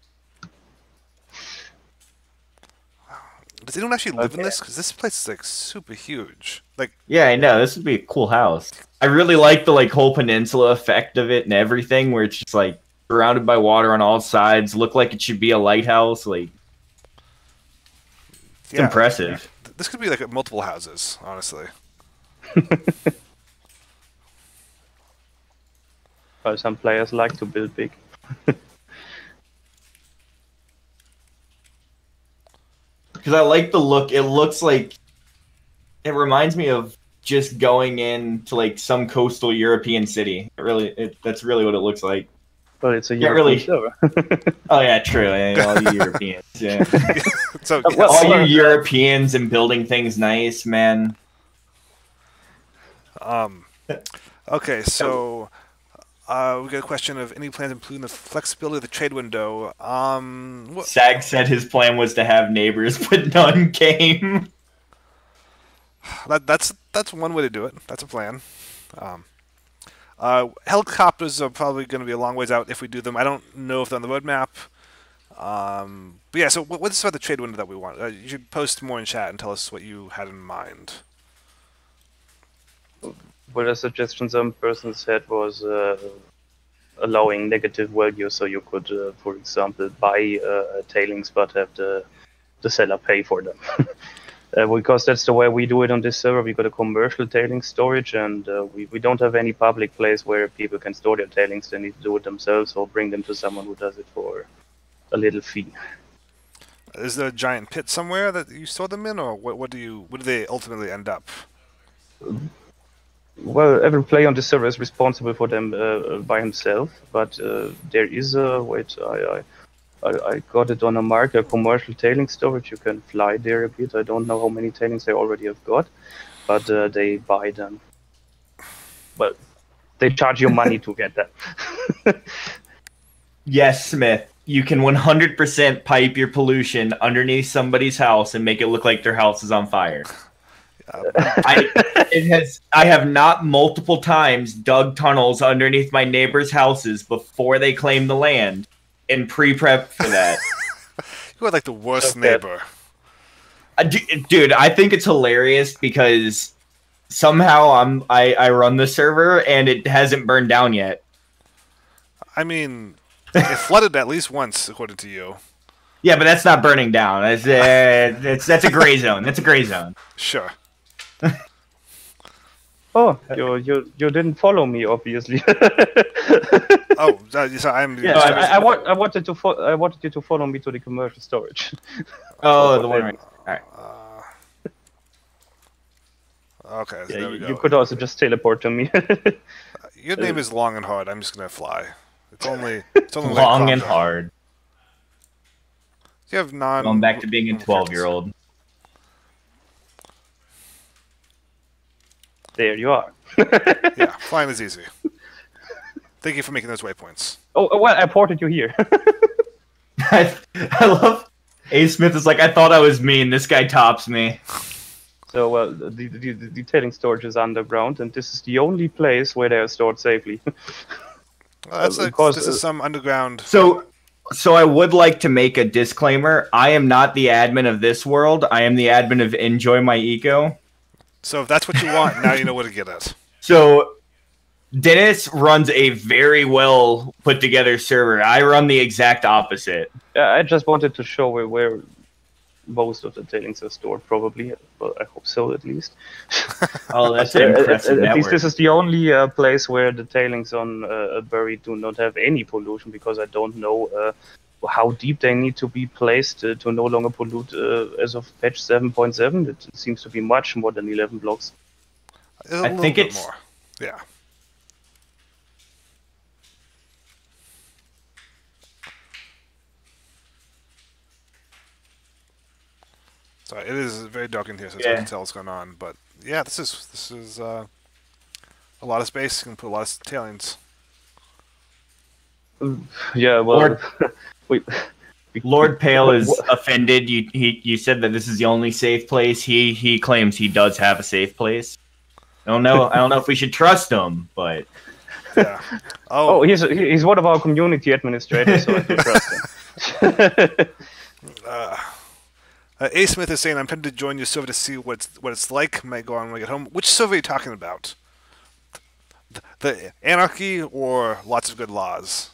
Does anyone actually live in this? Because this place is like super huge. Like, yeah, I know. This would be a cool house. I really like the like whole peninsula effect of it and everything, where it's just like surrounded by water on all sides. Look like it should be a lighthouse. Like, it's impressive. This could be like multiple houses, honestly. Well, some players like to build big. Because I like the look. It looks like it reminds me of just going into like some coastal European city. That's really what it looks like. But it's a European server. Oh yeah, true. Yeah, all you Europeans. Yeah. So all you Europeans and building things nice, man. Okay, so we got a question of any plans improving the flexibility of the trade window. Sag said his plan was to have neighbors, but none came. That's one way to do it. That's a plan. Helicopters are probably going to be a long ways out if we do them. I don't know if they're on the roadmap. But yeah, so what's about the trade window that we want? You should post more in chat and tell us what you had in mind. Well, a suggestion some person said was allowing negative value, so you could, for example, buy tailings but have the seller pay for them. Because that's the way we do it on this server. We got a commercial tailings storage, and we don't have any public place where people can store their tailings. They need to do it themselves or bring them to someone who does it for a little fee. Is there a giant pit somewhere that you store them in, or where do they ultimately end up? Well, every player on the server is responsible for them by himself, but there is a I got it on a marker, commercial tailing storage. You can fly there a bit. I don't know how many tailings they already have got, but they buy them. Well, they charge you money to get them. Yes, Smith. You can 100% pipe your pollution underneath somebody's house and make it look like their house is on fire. I have not multiple times dug tunnels underneath my neighbors' houses before they claim the land and pre-prep for that. You are like the worst neighbor. Dude, I think it's hilarious because somehow I run the server and it hasn't burned down yet. I mean, it flooded at least once, according to you. Yeah, but that's not burning down. That's a gray zone. That's a gray zone. Sure. Oh, you didn't follow me, obviously. Oh, so I'm. Yeah, I wanted you to follow me to the commercial storage. Oh, the one right. All right. Okay, so yeah, there we go. You could also just teleport to me. Your name is long and hard. I'm just gonna fly. It's only long and hard. You have going back to being a 12-year-old. There you are. Yeah, flying is easy. Thank you for making those waypoints. Oh, well, I ported you here. I love A. Smith is like, I thought I was mean. This guy tops me. So, the tailing storage is underground, and this is the only place where they are stored safely. Well, this is some underground. So I would like to make a disclaimer. I am not the admin of this world. I am the admin of Enjoy My Eco. So if that's what you want, now you know where to get it. So Dennis runs a very well put together server. I run the exact opposite. I just wanted to show where most of the tailings are stored, probably. Well, I hope so, at least. Oh, that's an impressive At least this is the only place where the tailings on Bury do not have any pollution, because I don't know how deep they need to be placed to no longer pollute as of patch 7.7. It seems to be much more than 11 blocks. I think it's more. Yeah. So it is very dark in here, so it's hard to tell what's going on. But yeah, this is a lot of space. You can put a lot of tailings. Yeah, well, Lord Pale is offended. You said that this is the only safe place. He claims he does have a safe place. I don't know if we should trust him, but yeah. Oh, he's one of our community administrators, so I can trust him. A. Smith is saying, I'm tempted to join your server to see what it's like. Might go on when I get home. Which server are you talking about? The anarchy or lots of good laws?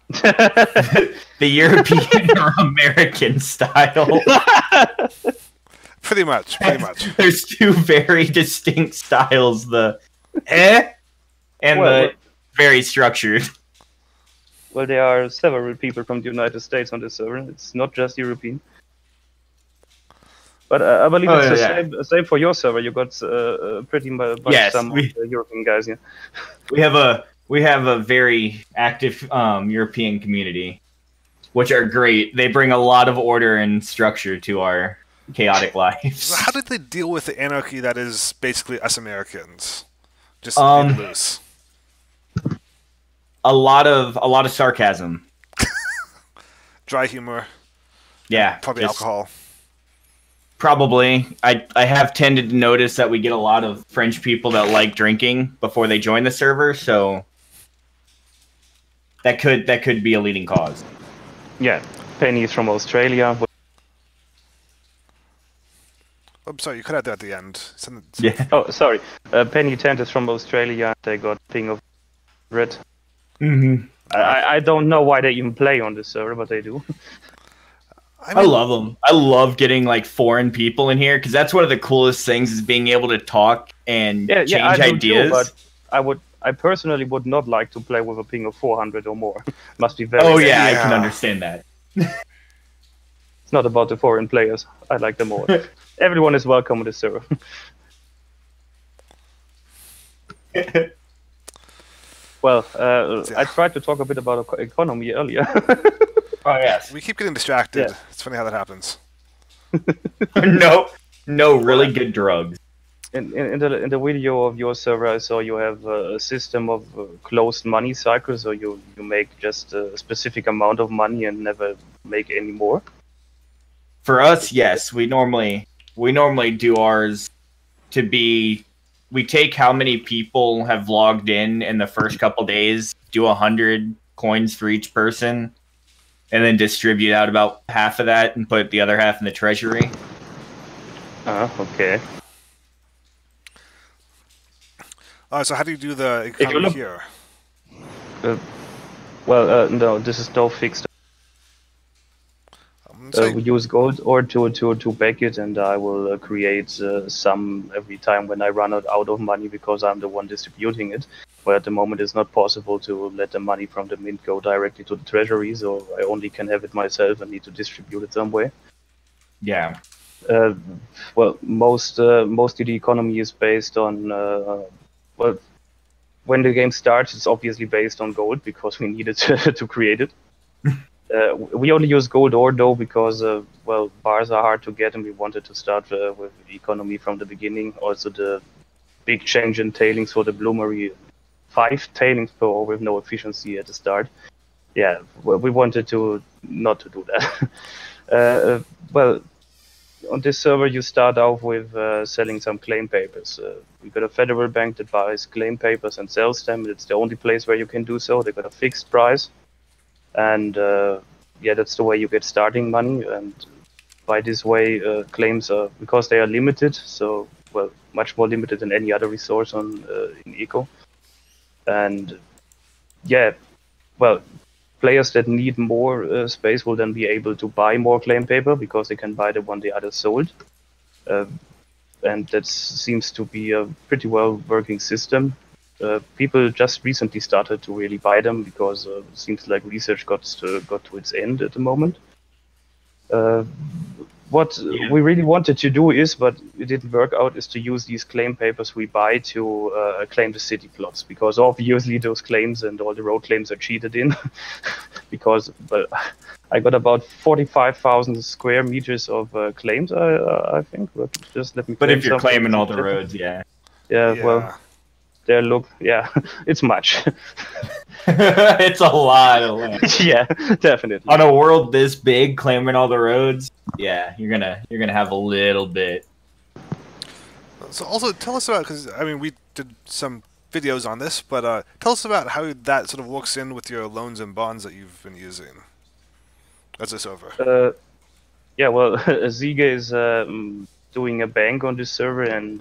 The European or American style. Pretty much. There's two very distinct styles, the and the very structured. Well, there are several people from the United States on this server. It's not just European. But I believe it's the same for your server. You got pretty much some European guys here. We have a very active European community, which are great. They bring a lot of order and structure to our chaotic lives. So how did they deal with the anarchy that is basically us Americans? Just loose. A lot of sarcasm. Dry humor. Yeah. Probably alcohol. Probably. I have tended to notice that we get a lot of French people that like drinking before they join the server, so that could be a leading cause. Yeah. Penny's from Australia. I'm sorry, you cut out there at the end. Yeah. Oh, sorry. Penny Tent is from Australia. They got Ping of Red. Mm-hmm. I don't know why they even play on this server, but they do. I love them. I love getting like foreign people in here because that's one of the coolest things is being able to talk and change ideas. Too, but I personally would not like to play with a ping of 400 or more. Must be very. Oh yeah, I can understand that. It's not about the foreign players. I like them all. Everyone is welcome on this server. Well, I tried to talk a bit about economy earlier. Oh yes. We keep getting distracted. Yeah. It's funny how that happens. No, really good drugs. In the video of your server, I saw you have a system of closed money cycles, so you make just a specific amount of money and never make any more. For us, yes, we normally do ours to be. We take how many people have logged in the first couple days, do 100 coins for each person, and then distribute out about half of that and put the other half in the treasury. Okay. So how do you do the economy here? No, this is no fixed. We use gold ore to back it, and I will create some every time when I run out of money, because I'm the one distributing it. But at the moment it's not possible to let the money from the mint go directly to the treasury, so I only can have it myself and need to distribute it some way. Yeah. Well, mostly the economy is based on well, when the game starts, it's obviously based on gold because we needed to create it. We only use gold ore though because well, bars are hard to get, and we wanted to start with the economy from the beginning. Also, the big change in tailings for the bloomery, 5 tailings per ore with no efficiency at the start. Yeah, well, we wanted to not to do that. Well, on this server you start off with selling some claim papers. We got a federal bank that buys claim papers and sells them. It's the only place where you can do so. They got a fixed price. And yeah, that's the way you get starting money. And by this way, claims are, because they are limited, so well, much more limited than any other resource on in Eco. And yeah, well, players that need more space will then be able to buy more claim paper because they can buy the one the others sold. And that seems to be a pretty well working system. People just recently started to really buy them because it seems like research got to its end at the moment. What we really wanted to do is, but it didn't work out, is to use these claim papers we buy to claim the city plots, because obviously those claims and all the road claims are cheated in. Because I got about 45,000 square meters of claims, I think. But just let me. But if you're claiming all the roads, yeah. Yeah, well. There, look, yeah, it's much. It's a lot of land. Yeah, definitely. On a world this big, claiming all the roads, yeah, you're gonna have a little bit. So also tell us about, because I mean we did some videos on this, but tell us about how that sort of works in with your loans and bonds that you've been using as a server. Yeah, well, Ziege is doing a bank on this server and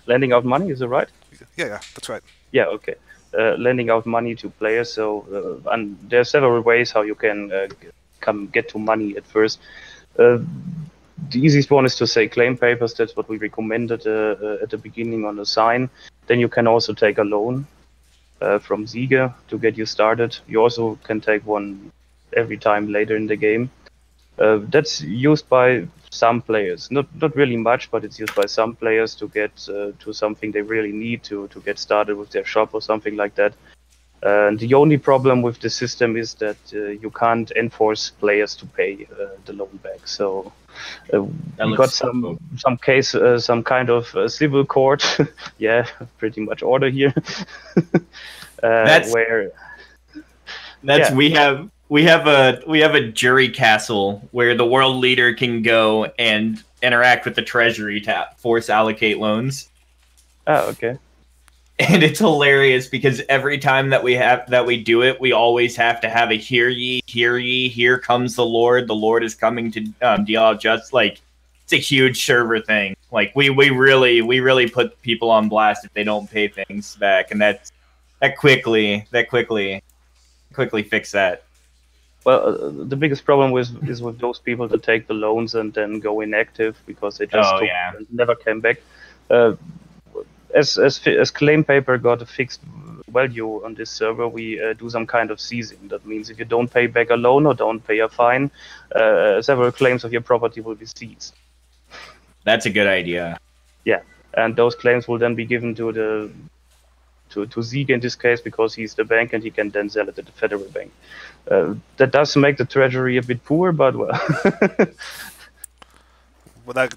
lending out money, is it right? Yeah, that's right. Yeah, okay. Lending out money to players, so and there are several ways how you can get to money at first. The easiest one is to say claim papers. That's what we recommended at the beginning on the sign. Then you can also take a loan from Ziege to get you started. You also can take one every time later in the game. That's used by some players, not really much, but it's used by some players to get to something they really need to get started with their shop or something like that. And the only problem with the system is that you can't enforce players to pay the loan back. So we got some case, some kind of civil court, yeah, pretty much order here. We have a jury castle where the world leader can go and interact with the treasury to force allocate loans. Oh, okay. And it's hilarious because every time that we do it, we always have to have a hear ye, here comes the Lord is coming to deal out justice. Like, it's a huge server thing. Like we really put people on blast if they don't pay things back, and that quickly fix that. Well, the biggest problem is with those people that take the loans and then go inactive because they just and never came back. As claim paper got a fixed value on this server, we do some kind of seizing. That means if you don't pay back a loan or don't pay a fine, several claims of your property will be seized. That's a good idea. Yeah, and those claims will then be given to Ziege in this case, because he's the bank and he can then sell it at the federal bank. That does make the treasury a bit poor, but well. Well,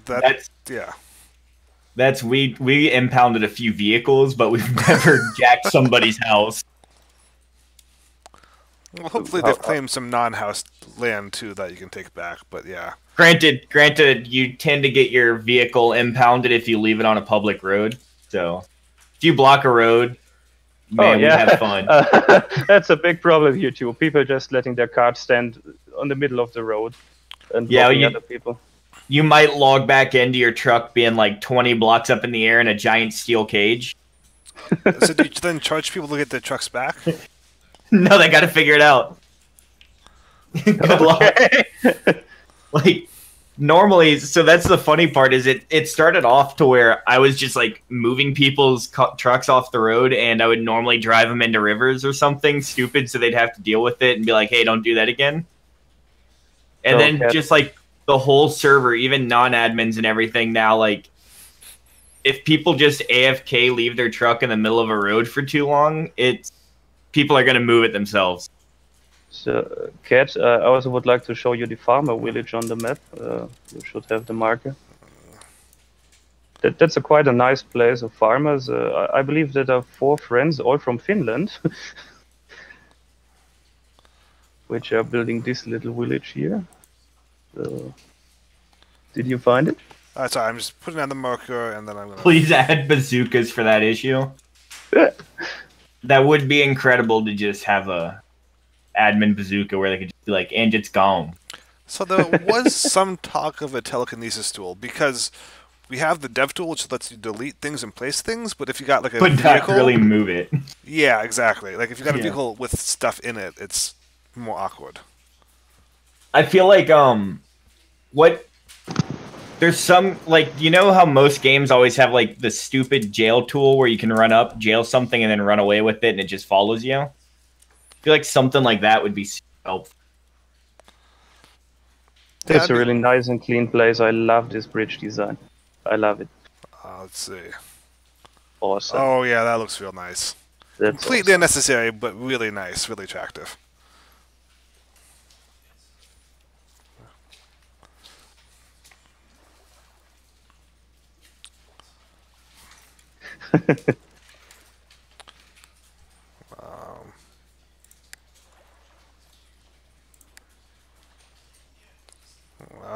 that's we impounded a few vehicles, but we've never jacked somebody's house. Well, hopefully they've claimed some non-house land too that you can take back. But yeah. Granted, you tend to get your vehicle impounded if you leave it on a public road. So if you block a road, man, we have fun. That's a big problem here too. People just letting their cars stand on the middle of the road and blocking other people. You might log back into your truck being like 20 blocks up in the air in a giant steel cage. So do you then charge people to get their trucks back? No, they got to figure it out. Good luck. Like, normally, so that's the funny part is it started off to where I was just like moving people's trucks off the road, and I would normally drive them into rivers or something stupid so they'd have to deal with it and be like, hey, don't do that again. And then just like the whole server, even non-admins and everything now, like if people just AFK leave their truck in the middle of a road for too long, people are going to move it themselves. So, Kat, I also would like to show you the farmer village on the map. You should have the marker. That's quite a nice place of farmers. I believe there are 4 friends, all from Finland, which are building this little village here. So, did you find it? Sorry, I'm just putting on the marker, and then I'm gonna... Please add bazookas for that issue. That would be incredible to just have a admin bazooka where they could just be like, and it's gone. So there was some talk of a telekinesis tool, because we have the dev tool, which lets you delete things and place things, but if you got like a vehicle... But not really move it. Yeah, exactly. Like if you got a vehicle with stuff in it, it's more awkward. I feel like, there's some, like, you know how most games always have, like, the stupid jail tool where you can run up, jail something, and then run away with it, and it just follows you? I feel like something like that would be super helpful. It's a really nice and clean place. I love this bridge design. I love it. Let's see. Awesome. Oh, yeah, that looks real nice. That's completely awesome. unnecessary, but really nice, really attractive.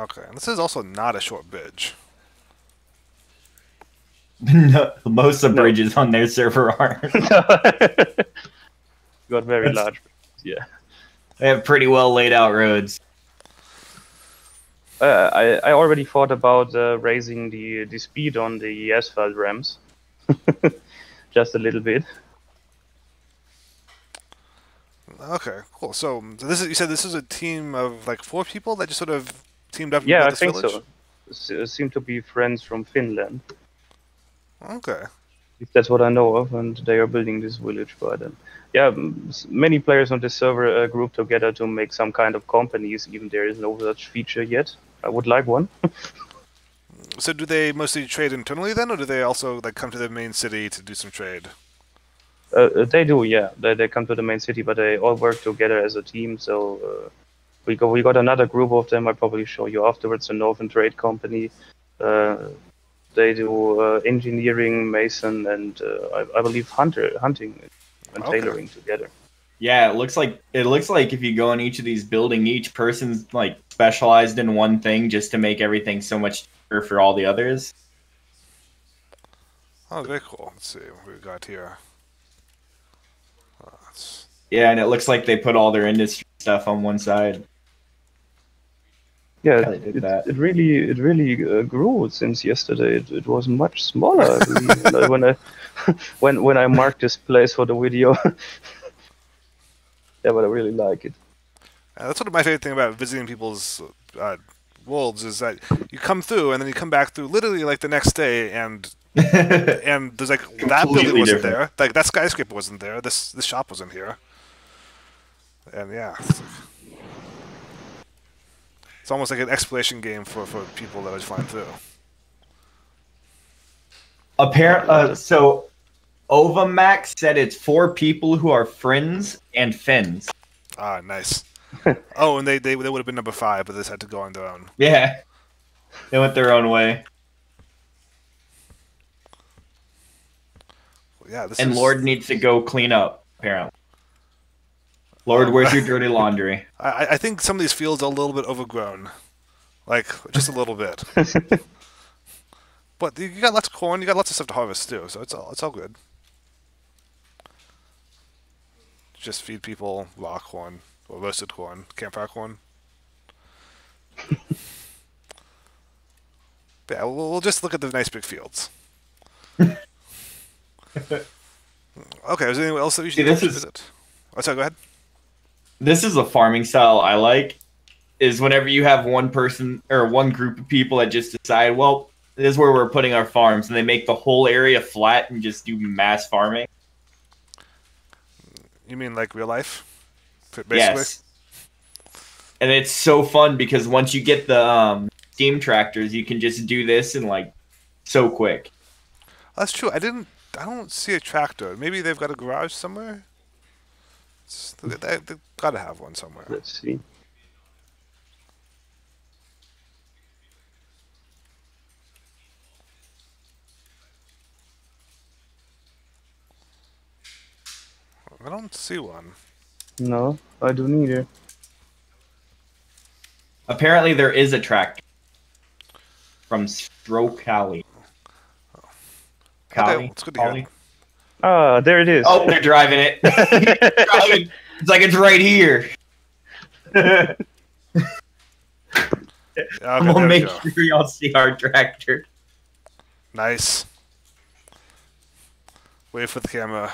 Okay, and this is also not a short bridge. No, most of the bridges on their server aren't. Got very large. Yeah. They have pretty well laid out roads. I already thought about raising the speed on the asphalt ramps. Just a little bit. Okay, cool. So this is, you said this is a team of like 4 people that just sort of teamed up. Yeah, I this think village? so. Seem to be friends from Finland. Okay. If that's what I know of, and they are building this village. But yeah, many players on this server group together to make some kind of companies. Even there is no such feature yet. I would like one. So do they mostly trade internally then, or do they also like come to the main city to do some trade? They do, yeah. They come to the main city, but they all work together as a team. So we got another group of them. I'll probably show you afterwards. A Northern Trade Company. They do engineering, mason, and I believe hunting and tailoring together. Yeah, it looks like if you go in each of these buildings, each person's like specialized in one thing just to make everything so much cheaper for all the others. Oh, very cool. Let's see what we've got here. Yeah, and it looks like they put all their industry stuff on one side. Yeah, it really grew since yesterday. It was much smaller when I marked this place for the video. Yeah, but I really like it. That's one of my favorite thing about visiting people's worlds is that you come through and then you come back through literally like the next day and there's like that building wasn't there, like that skyscraper wasn't there, this shop wasn't here, and yeah, it's almost like an exploration game for people that are flying through. Apparently, so Ovamax said it's 4 people who are friends and Finns. Ah, nice. Oh, and they would have been number 5, but they just had to go on their own. Yeah, they went their own way. Yeah, and Lord needs to go clean up, apparently. Lord, where's your dirty laundry? I think some of these fields are a little bit overgrown. Like, just a little bit. But you got lots of corn, you got lots of stuff to harvest too, so it's all good. just feed people raw corn or roasted corn, campfire corn. Yeah, we'll just look at the nice big fields. Okay, is there anyone else that we should visit? Oh, sorry, go ahead. This is a farming style I like. Is whenever you have one person or one group of people that just decide, well, this is where we're putting our farms, and they make the whole area flat and just do mass farming. You mean like real life? Basically? Yes. And it's so fun because once you get the steam tractors, you can just do this in like so quick. That's true. I don't see a tractor. Maybe they've got a garage somewhere. They've got to have one somewhere. Let's see. I don't see one. No, I don't either. Apparently, there is a tractor from Strokali. Okay, it's good to hear. Ah, there it is. Oh, they're driving it. It's like it's right here. Okay, I'm gonna make sure y'all see our tractor. Nice. Wait for the camera.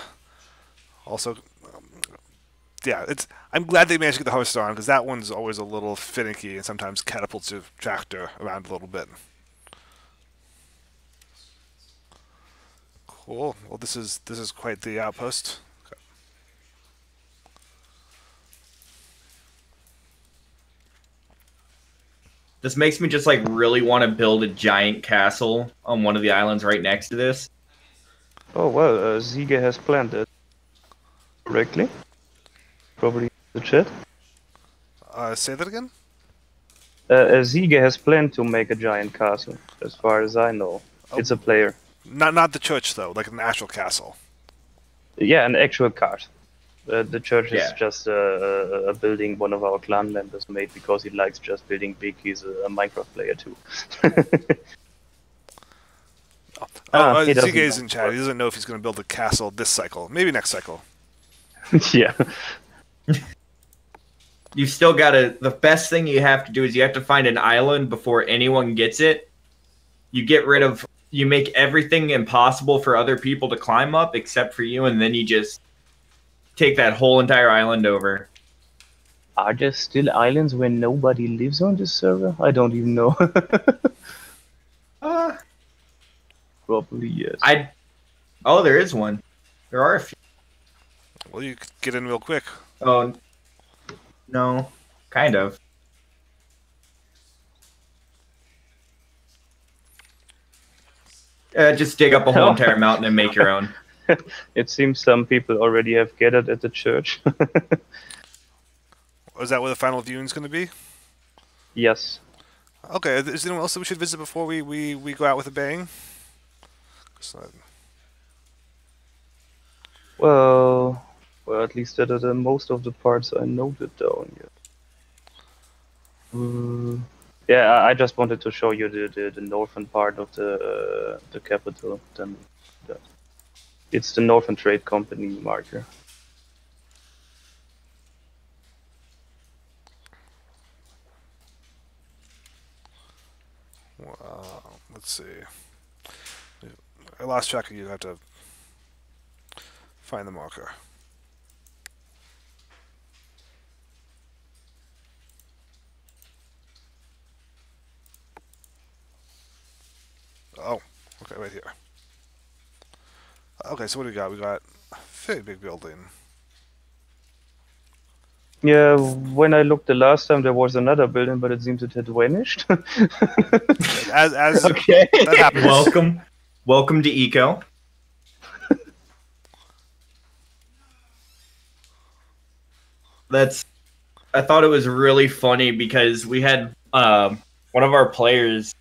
Also, yeah, I'm glad they managed to get the host on because that one's always a little finicky and sometimes catapults your tractor around a little bit. Cool. Well, this is quite the outpost. Okay. This makes me just like really want to build a giant castle on one of the islands right next to this. Oh well, Ziege has planned it correctly. Probably in the chat. Say that again? Ziege has planned to make a giant castle, as far as I know. Oh. It's a player. Not the church though, like an actual castle. Yeah, an actual cart. The church is just a building one of our clan members made because he likes just building big. He's a Minecraft player too. Ziege is in chat. He doesn't know if he's going to build a castle this cycle. Maybe next cycle. Yeah. You still gotta. The best thing you have to do is you have to find an island before anyone gets it. You get rid of. You make everything impossible for other people to climb up except for you, and then you just take that whole entire island over. Are there still islands where nobody lives on this server? I don't even know. Probably yes. Oh, there is one. There are a few. Well, you could get in real quick. Oh, no. Kind of. Just dig up a whole entire mountain and make your own. It seems some people already have gathered at the church. Is that where the final viewing is going to be? Yes. Okay, is there anyone else that we should visit before we go out with a bang? Well, at least that are most of the parts I noted down yet. Yeah, I just wanted to show you the northern part of the capital. Then it's the Northern Trade Company marker. Let's see. I lost track of you. I have to find the marker. Oh, okay, right here. Okay, so what do we got? We got a very big building. Yeah, when I looked the last time, there was another building, but it seems it had vanished. as okay, that happens. Welcome to Eco. I thought it was really funny because we had one of our players.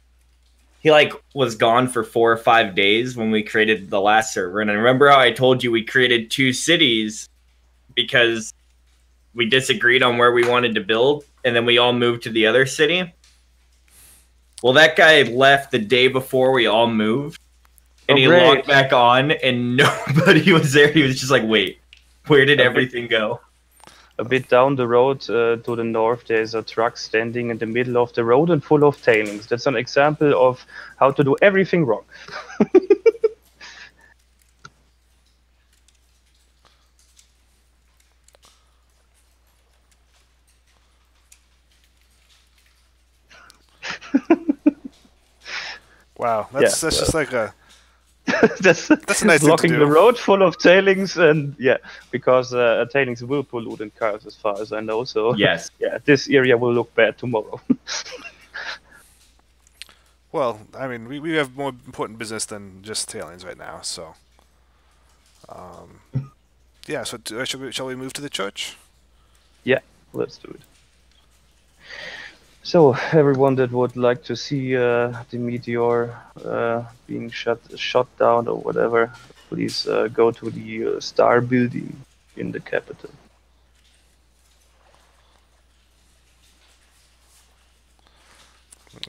He was gone for 4 or 5 days when we created the last server, and I remember how I told you we created 2 cities because we disagreed on where we wanted to build, and then we all moved to the other city. Well, that guy left the day before we all moved, and he logged back on, and nobody was there. He was just like, wait, where did everything go? A bit down the road to the north, there's a truck standing in the middle of the road and full of tailings. That's an example of how to do everything wrong. Wow, that's just like a that's a nice blocking thing to the do. road full of tailings, and because tailings will pollute in cars, as far as I know. So Yes. yeah, this area will look bad tomorrow. Well, I mean, we have more important business than just tailings right now, so. Yeah, so shall we move to the church? Yeah, let's do it. So everyone that would like to see the meteor being shot down or whatever, please go to the Star Building in the capital.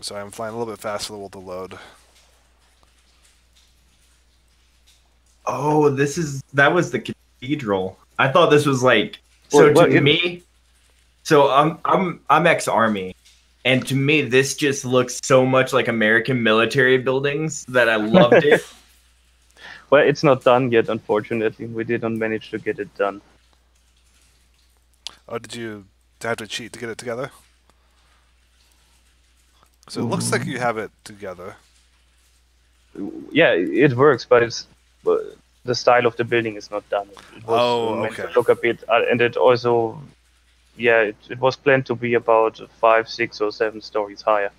So I'm flying a little bit fast for the world to load. Oh, that was the cathedral. I thought this was like me. So I'm ex-army, and to me this just looks so much like American military buildings that I loved it. Well, it's not done yet, unfortunately. We didn't manage to get it done. Oh, did you have to cheat to get it together? So it looks like you have it together. Yeah, it works, but it's the style of the building is not done. It was meant to look a bit, and it also, yeah, it was planned to be about 5, 6, or 7 stories higher.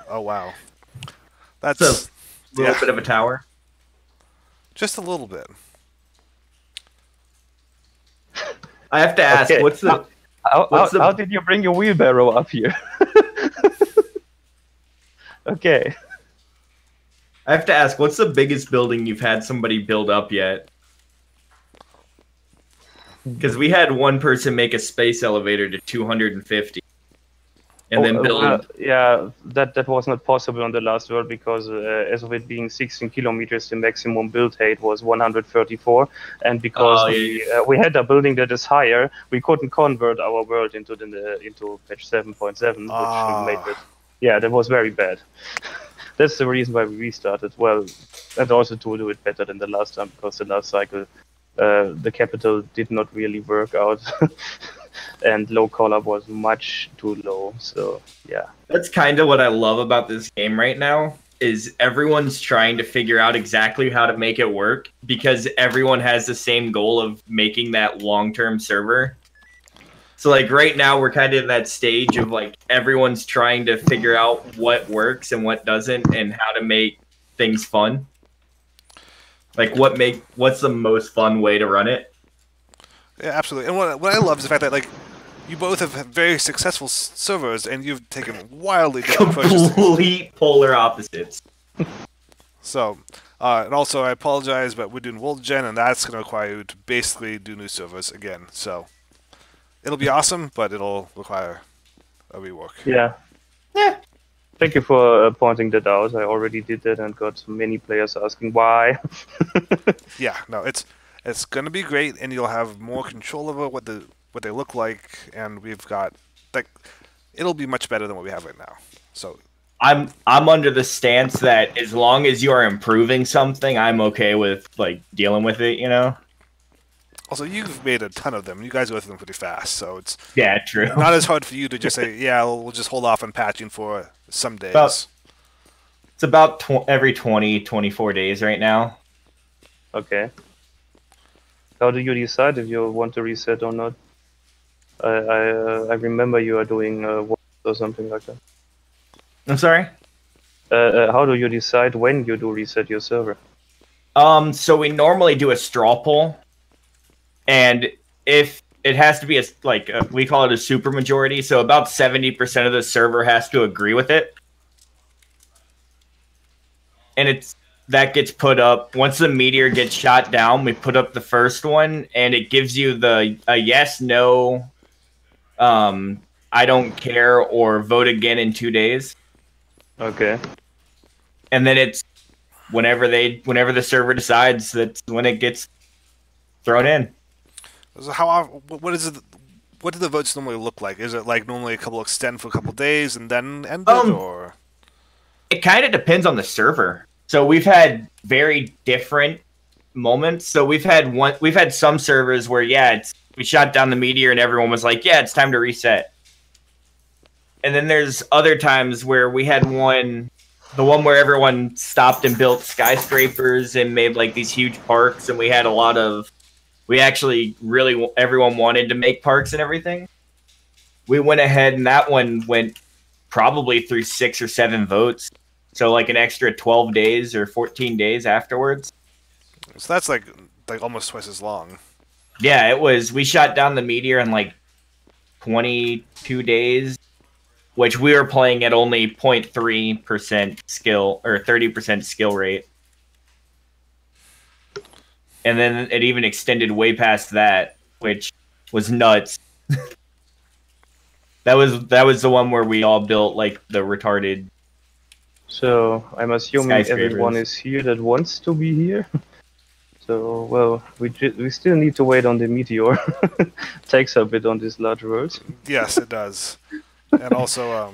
Oh wow, that's a little bit of a tower. Just a little bit. I have to ask, okay. How did you bring your wheelbarrow up here? Okay. I have to ask, what's the biggest building you've had somebody build up yet? Because we had one person make a space elevator to 250. And then build... yeah, that was not possible on the last world because as of it being 16 kilometers, the maximum build height was 134. And because we had a building that is higher, we couldn't convert our world into patch 7.7, which made it... Yeah, that was very bad. That's the reason why we restarted. Well, and also to do it better than the last time, because the last cycle, the capital did not really work out, and low collar was much too low. So yeah, that's kind of what I love about this game right now. Is everyone's trying to figure out exactly how to make it work because everyone has the same goal of making that long-term server. So like right now we're kind of in that stage of like everyone's trying to figure out what works and what doesn't and how to make things fun. Like what's the most fun way to run it? Yeah, absolutely. And what I love is the fact that like you both have very successful servers and you've taken wildly different approaches. Complete polar opposites. So, and also I apologize, but we're doing World Gen and that's going to require you to basically do new servers again. So. It'll be awesome, but it'll require a rework. Yeah. Yeah. Thank you for pointing that out. I already did that and got many players asking why. Yeah, no, it's gonna be great, and you'll have more control over what they look like, and we've got like it'll be much better than what we have right now. So I'm under the stance that as long as you are improving something, I'm okay with like dealing with it. You know. Also, you've made a ton of them. You guys go through them pretty fast, so it's true. Not as hard for you to just say, yeah, we'll just hold off on patching for some days. It's about every 20, 24 days right now. Okay. How do you decide if you want to reset or not? I remember you are doing or something like that. I'm sorry? How do you decide when you do reset your server? So we normally do a straw poll. And if it has to be we call it a super majority, so about 70% of the server has to agree with it. And that gets put up once the meteor gets shot down. We put up the first one, and it gives you a yes, no, I don't care, or vote again in 2 days. Okay. And then it's whenever the server decides, that's when it gets thrown in. So what is it? what do the votes normally look like? Is it like normally a couple extend for a couple days and then end it, or? It kind of depends on the server. So we've had very different moments. So we've had some servers where we shot down the meteor and everyone was like, yeah, it's time to reset. And then there's other times where we had the one where everyone stopped and built skyscrapers and made like these huge parks, and everyone wanted to make parks and everything. We went ahead and that one went probably through 6 or 7 votes. So like an extra 12 days or 14 days afterwards. So that's like almost twice as long. Yeah, it was. We shot down the meteor in like 22 days, which we were playing at only 0.3% skill or 30% skill rate. And then it even extended way past that, which was nuts. That was the one where we all built like the retarded. So I'm assuming everyone is here that wants to be here. So well, we still need to wait on the meteor. Takes a bit on these large worlds. Yes, it does. And also,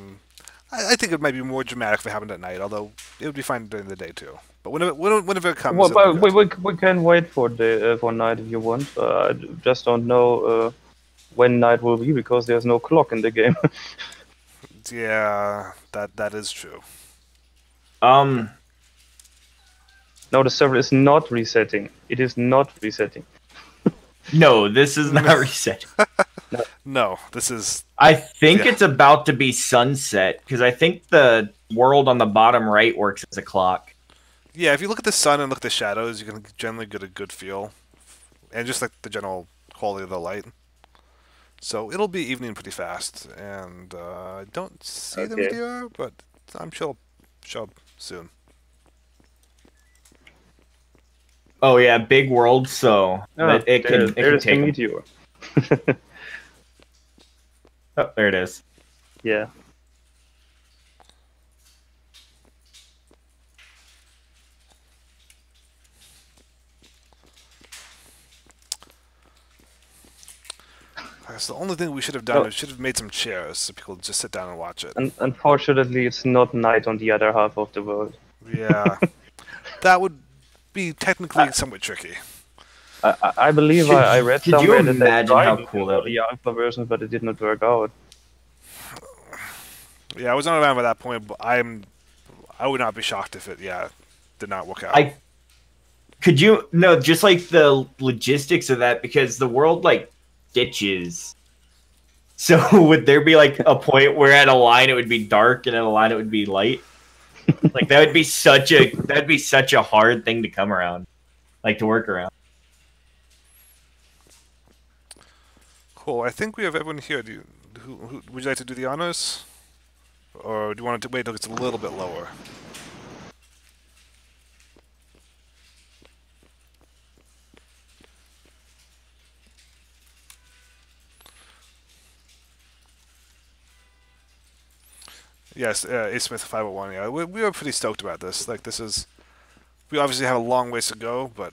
I think it might be more dramatic if it happened at night. Although it would be fine during the day too. But whenever it comes, well, we can wait for night if you want. I just don't know when night will be because there's no clock in the game. Yeah, that is true. No, the server is not resetting. It is not resetting. No, this is not resetting. No, this is... I think it's about to be sunset, because I think the world on the bottom right works as a clock. Yeah, if you look at the sun and look at the shadows, you can generally get a good feel. And just like the general quality of the light. So it'll be evening pretty fast. And I don't see the meteor, but I'm sure it'll show up soon. Oh yeah, big world, so it can take the meteor. Oh, there it is. Yeah. That's the only thing we should have done. We should have made some chairs so people just sit down and watch it. Unfortunately, it's not night on the other half of the world. Yeah. That would be technically somewhat tricky. I believe I read somewhere that they tried how cool that would be. The alpha version, but it did not work out. Yeah, I was not around by that point, but I would not be shocked if it did not work out. Just like the logistics of that, because the world like ditches. So would there be like a point where at a line it would be dark and at a line it would be light? Like that'd be such a hard thing to come around, like to work around. Cool. I think we have everyone here. Who would you like to do the honors, or do you want to wait until it's a little bit lower? Yes, A. Smith 501. Yeah, we were pretty stoked about this. Like, we obviously have a long ways to go, but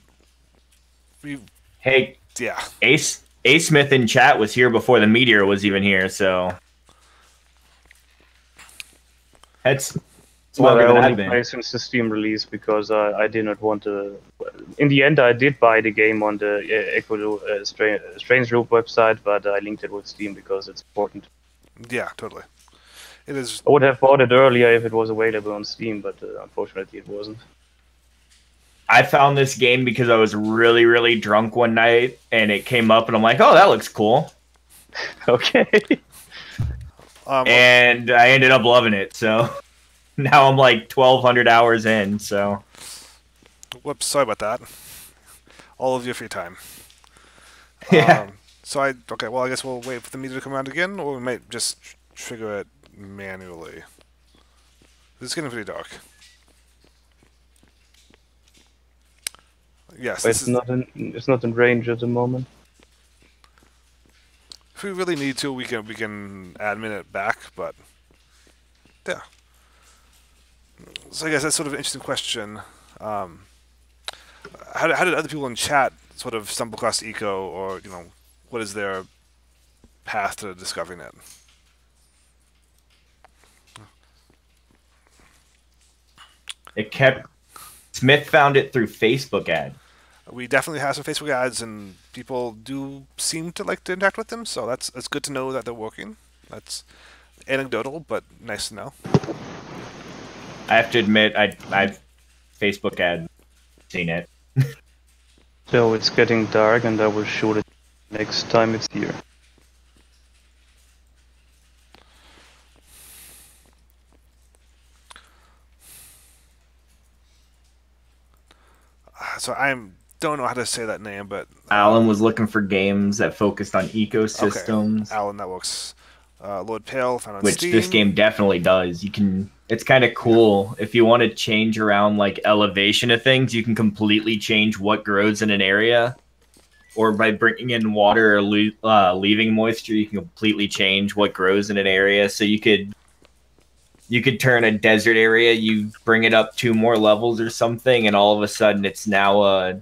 yeah. A. Smith in chat was here before the meteor was even here, so it's well, I only played since the Steam release because I did not want to. In the end, I did buy the game on the Strange Loop website, but I linked it with Steam because it's important. Yeah, totally. It is. I would have bought it earlier if it was available on Steam, but unfortunately it wasn't. I found this game because I was really, really drunk one night, and it came up, and I'm like, oh, that looks cool. Okay. And I ended up loving it, so now I'm like 1,200 hours in, so... Whoops, sorry about that. All of your free time. Yeah. Okay, well, I guess we'll wait for the meter to come around again, or we might just trigger it manually. This is getting pretty dark. Yes, it's not in range at the moment. If we really need to, we can admin it back, but yeah. So I guess that's sort of an interesting question. How did other people in chat sort of stumble across Eco, or what is their path to discovering it. Smith found it through Facebook ad. We definitely have some Facebook ads, and people do seem to like to interact with them. So that's good to know that they're working. That's anecdotal, but nice to know. I have to admit, I've Facebook ad seen it. So it's getting dark, and I will shoot it next time it's here. So don't know how to say that name, but Alan was looking for games that focused on ecosystems. Okay. Alan, that works. Lord Pale found on which Steam. This game definitely does. It's kind of cool. If you want to change around like elevation of things, you can completely change what grows in an area. Or by bringing in water or leaving moisture, you can completely change what grows in an area. So you could turn a desert area, you bring it up 2 more levels or something, and all of a sudden it's now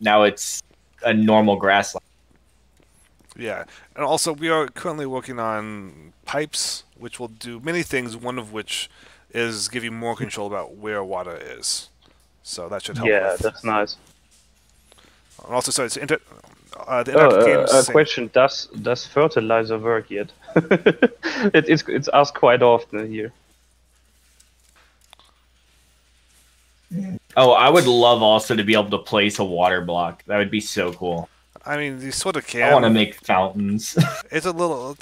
it's a normal grassland. Yeah, and also we are currently working on pipes, which will do many things. One of which is give you more control about where water is. So that should help. Yeah, that's nice. And also, so it's the interactive games. Question: Does fertilizer work yet? It's asked quite often here. Oh, I would love also to be able to place a water block. That would be so cool. I mean, you sort of can. I want to make fountains. It's a little.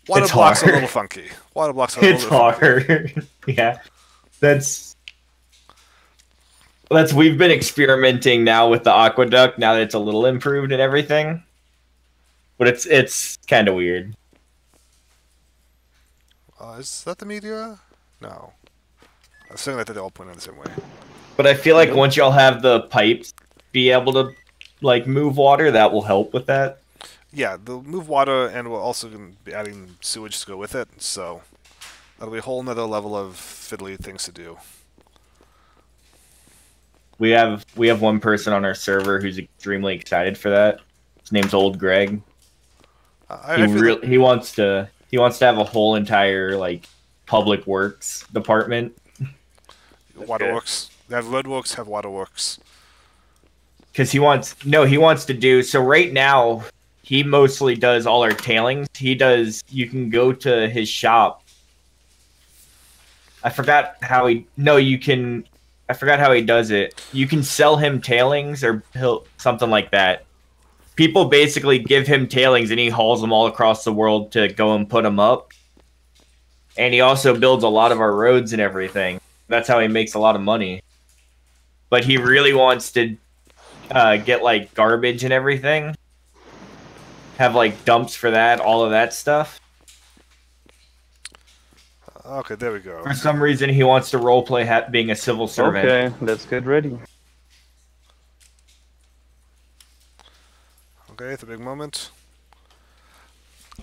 Water blocks are a little funky. Water blocks are a little hard. Funky. Yeah, we've been experimenting now with the aqueduct. Now that it's a little improved and everything, but it's kind of weird. Is that the meteor? No. I was saying that they all point out the same way. But I feel like once y'all have the pipes be able to like move water, that will help with that. Yeah, they'll move water, and we're also going to be adding sewage to go with it. So that'll be a whole nother level of fiddly things to do. We have one person on our server who's extremely excited for that. His name's Old Greg. He wants to have a whole entire like public works department. Waterworks. They have roadworks, have waterworks. Because he wants to do so. Right now, he mostly does all our tailings. You can go to his shop. I forgot how he does it. You can sell him tailings or something like that. People basically give him tailings and he hauls them all across the world to go and put them up. And he also builds a lot of our roads and everything. That's how he makes a lot of money. But he really wants to get like garbage and everything. Have like dumps for that, all of that stuff. Okay, there we go. For some reason, he wants to roleplay being a civil servant. Okay, let's get ready. Okay, it's a big moment.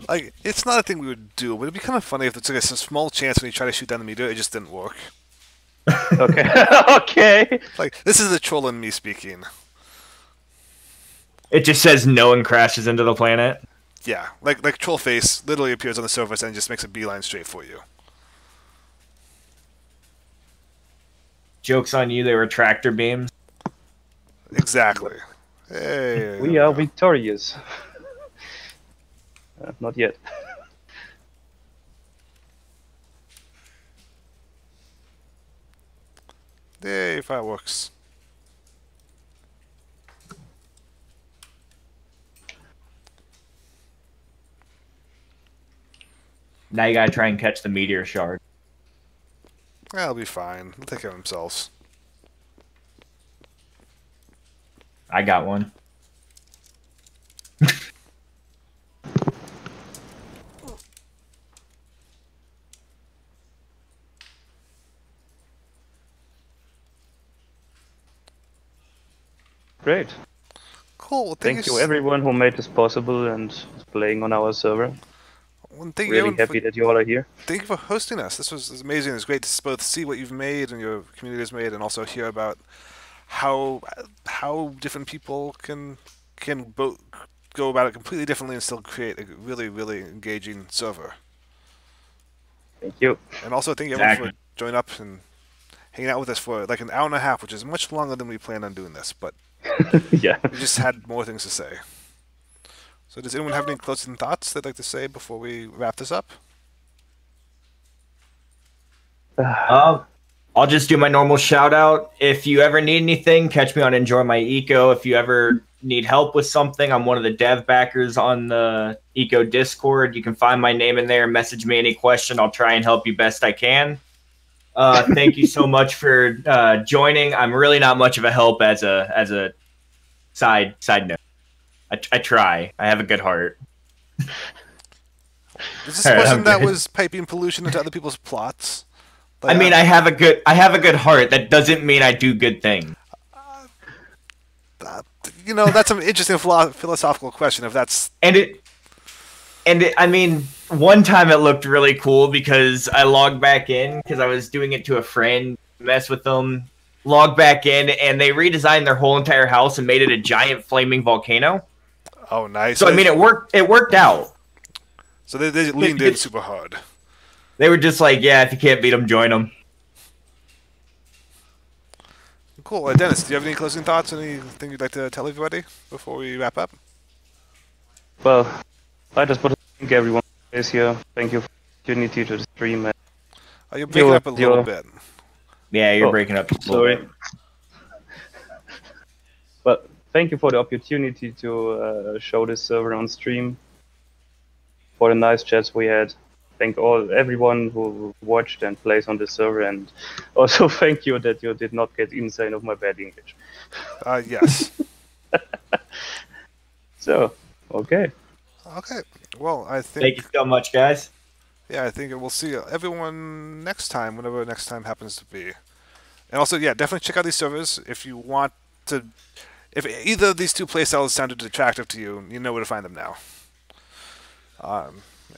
Like, it's not a thing we would do, but it'd be kind of funny if it's like a small chance when you try to shoot down the meteor, it just didn't work. Okay. Okay. Like, this is the troll in me speaking. It just says no and crashes into the planet. Yeah, like troll face literally appears on the surface and just makes a beeline straight for you. Joke's on you, they were tractor beams. Exactly. Hey. We are victorious. Not yet. Yay, fireworks. Now you gotta try and catch the meteor shard. That'll be fine. They'll take care of themselves. I got one. Great. Cool. Thank you everyone who made this possible and is playing on our server. Well, thank really happy that you all are here. Thank you for hosting us. This was amazing. It's great to both see what you've made and your community has made, and also hear about how different people can both go about it completely differently and still create a really, really engaging server. Thank you. And also thank everyone for joining up and hanging out with us for like an hour and a half, which is much longer than we planned on doing this, but yeah. we just had more things to say. So does anyone have any closing thoughts they'd like to say before we wrap this up? I'll just do my normal shout out. If you ever need anything, catch me on Enjoy My Eco. If you ever need help with something, I'm one of the dev backers on the Eco Discord. You can find my name in there. Message me any question. I'll try and help you best I can. Thank you so much for joining. I'm really not much of a help as a side note. I try. I have a good heart. Is this a person that was piping pollution into other people's plots? Like, I mean, I have a good heart. That doesn't mean I do good things. You know, that's an interesting philosophical question. If that's I mean, one time it looked really cool because I logged back in because I was doing it to a friend, mess with them, logged back in, and they redesigned their whole entire house and made it a giant flaming volcano. Oh, nice! So I mean, it worked. It worked out. So they leaned in super hard. They were just like, yeah, if you can't beat them, join them. Cool. Dennis, do you have any closing thoughts? Anything you'd like to tell everybody before we wrap up? Well, I just want to thank everyone who is here. Thank you for the opportunity to stream. You're breaking up a little bit. Yeah, you're breaking up. Sorry. But thank you for the opportunity to show this server on stream. For the nice chats we had. Thank everyone who watched and plays on the server, and also thank you that you did not get insane of my bad English. Yes. So, okay. Okay. Well, I think. Thank you so much, guys. Yeah, I think we'll see everyone next time, whenever next time happens to be. And also, yeah, definitely check out these servers if you want to. If either of these two playstyles sounded attractive to you, you know where to find them now.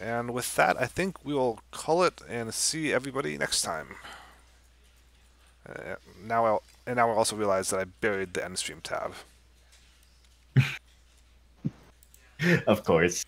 And with that, I think we will call it and see everybody next time. Now I also realize that I buried the end stream tab. Of course.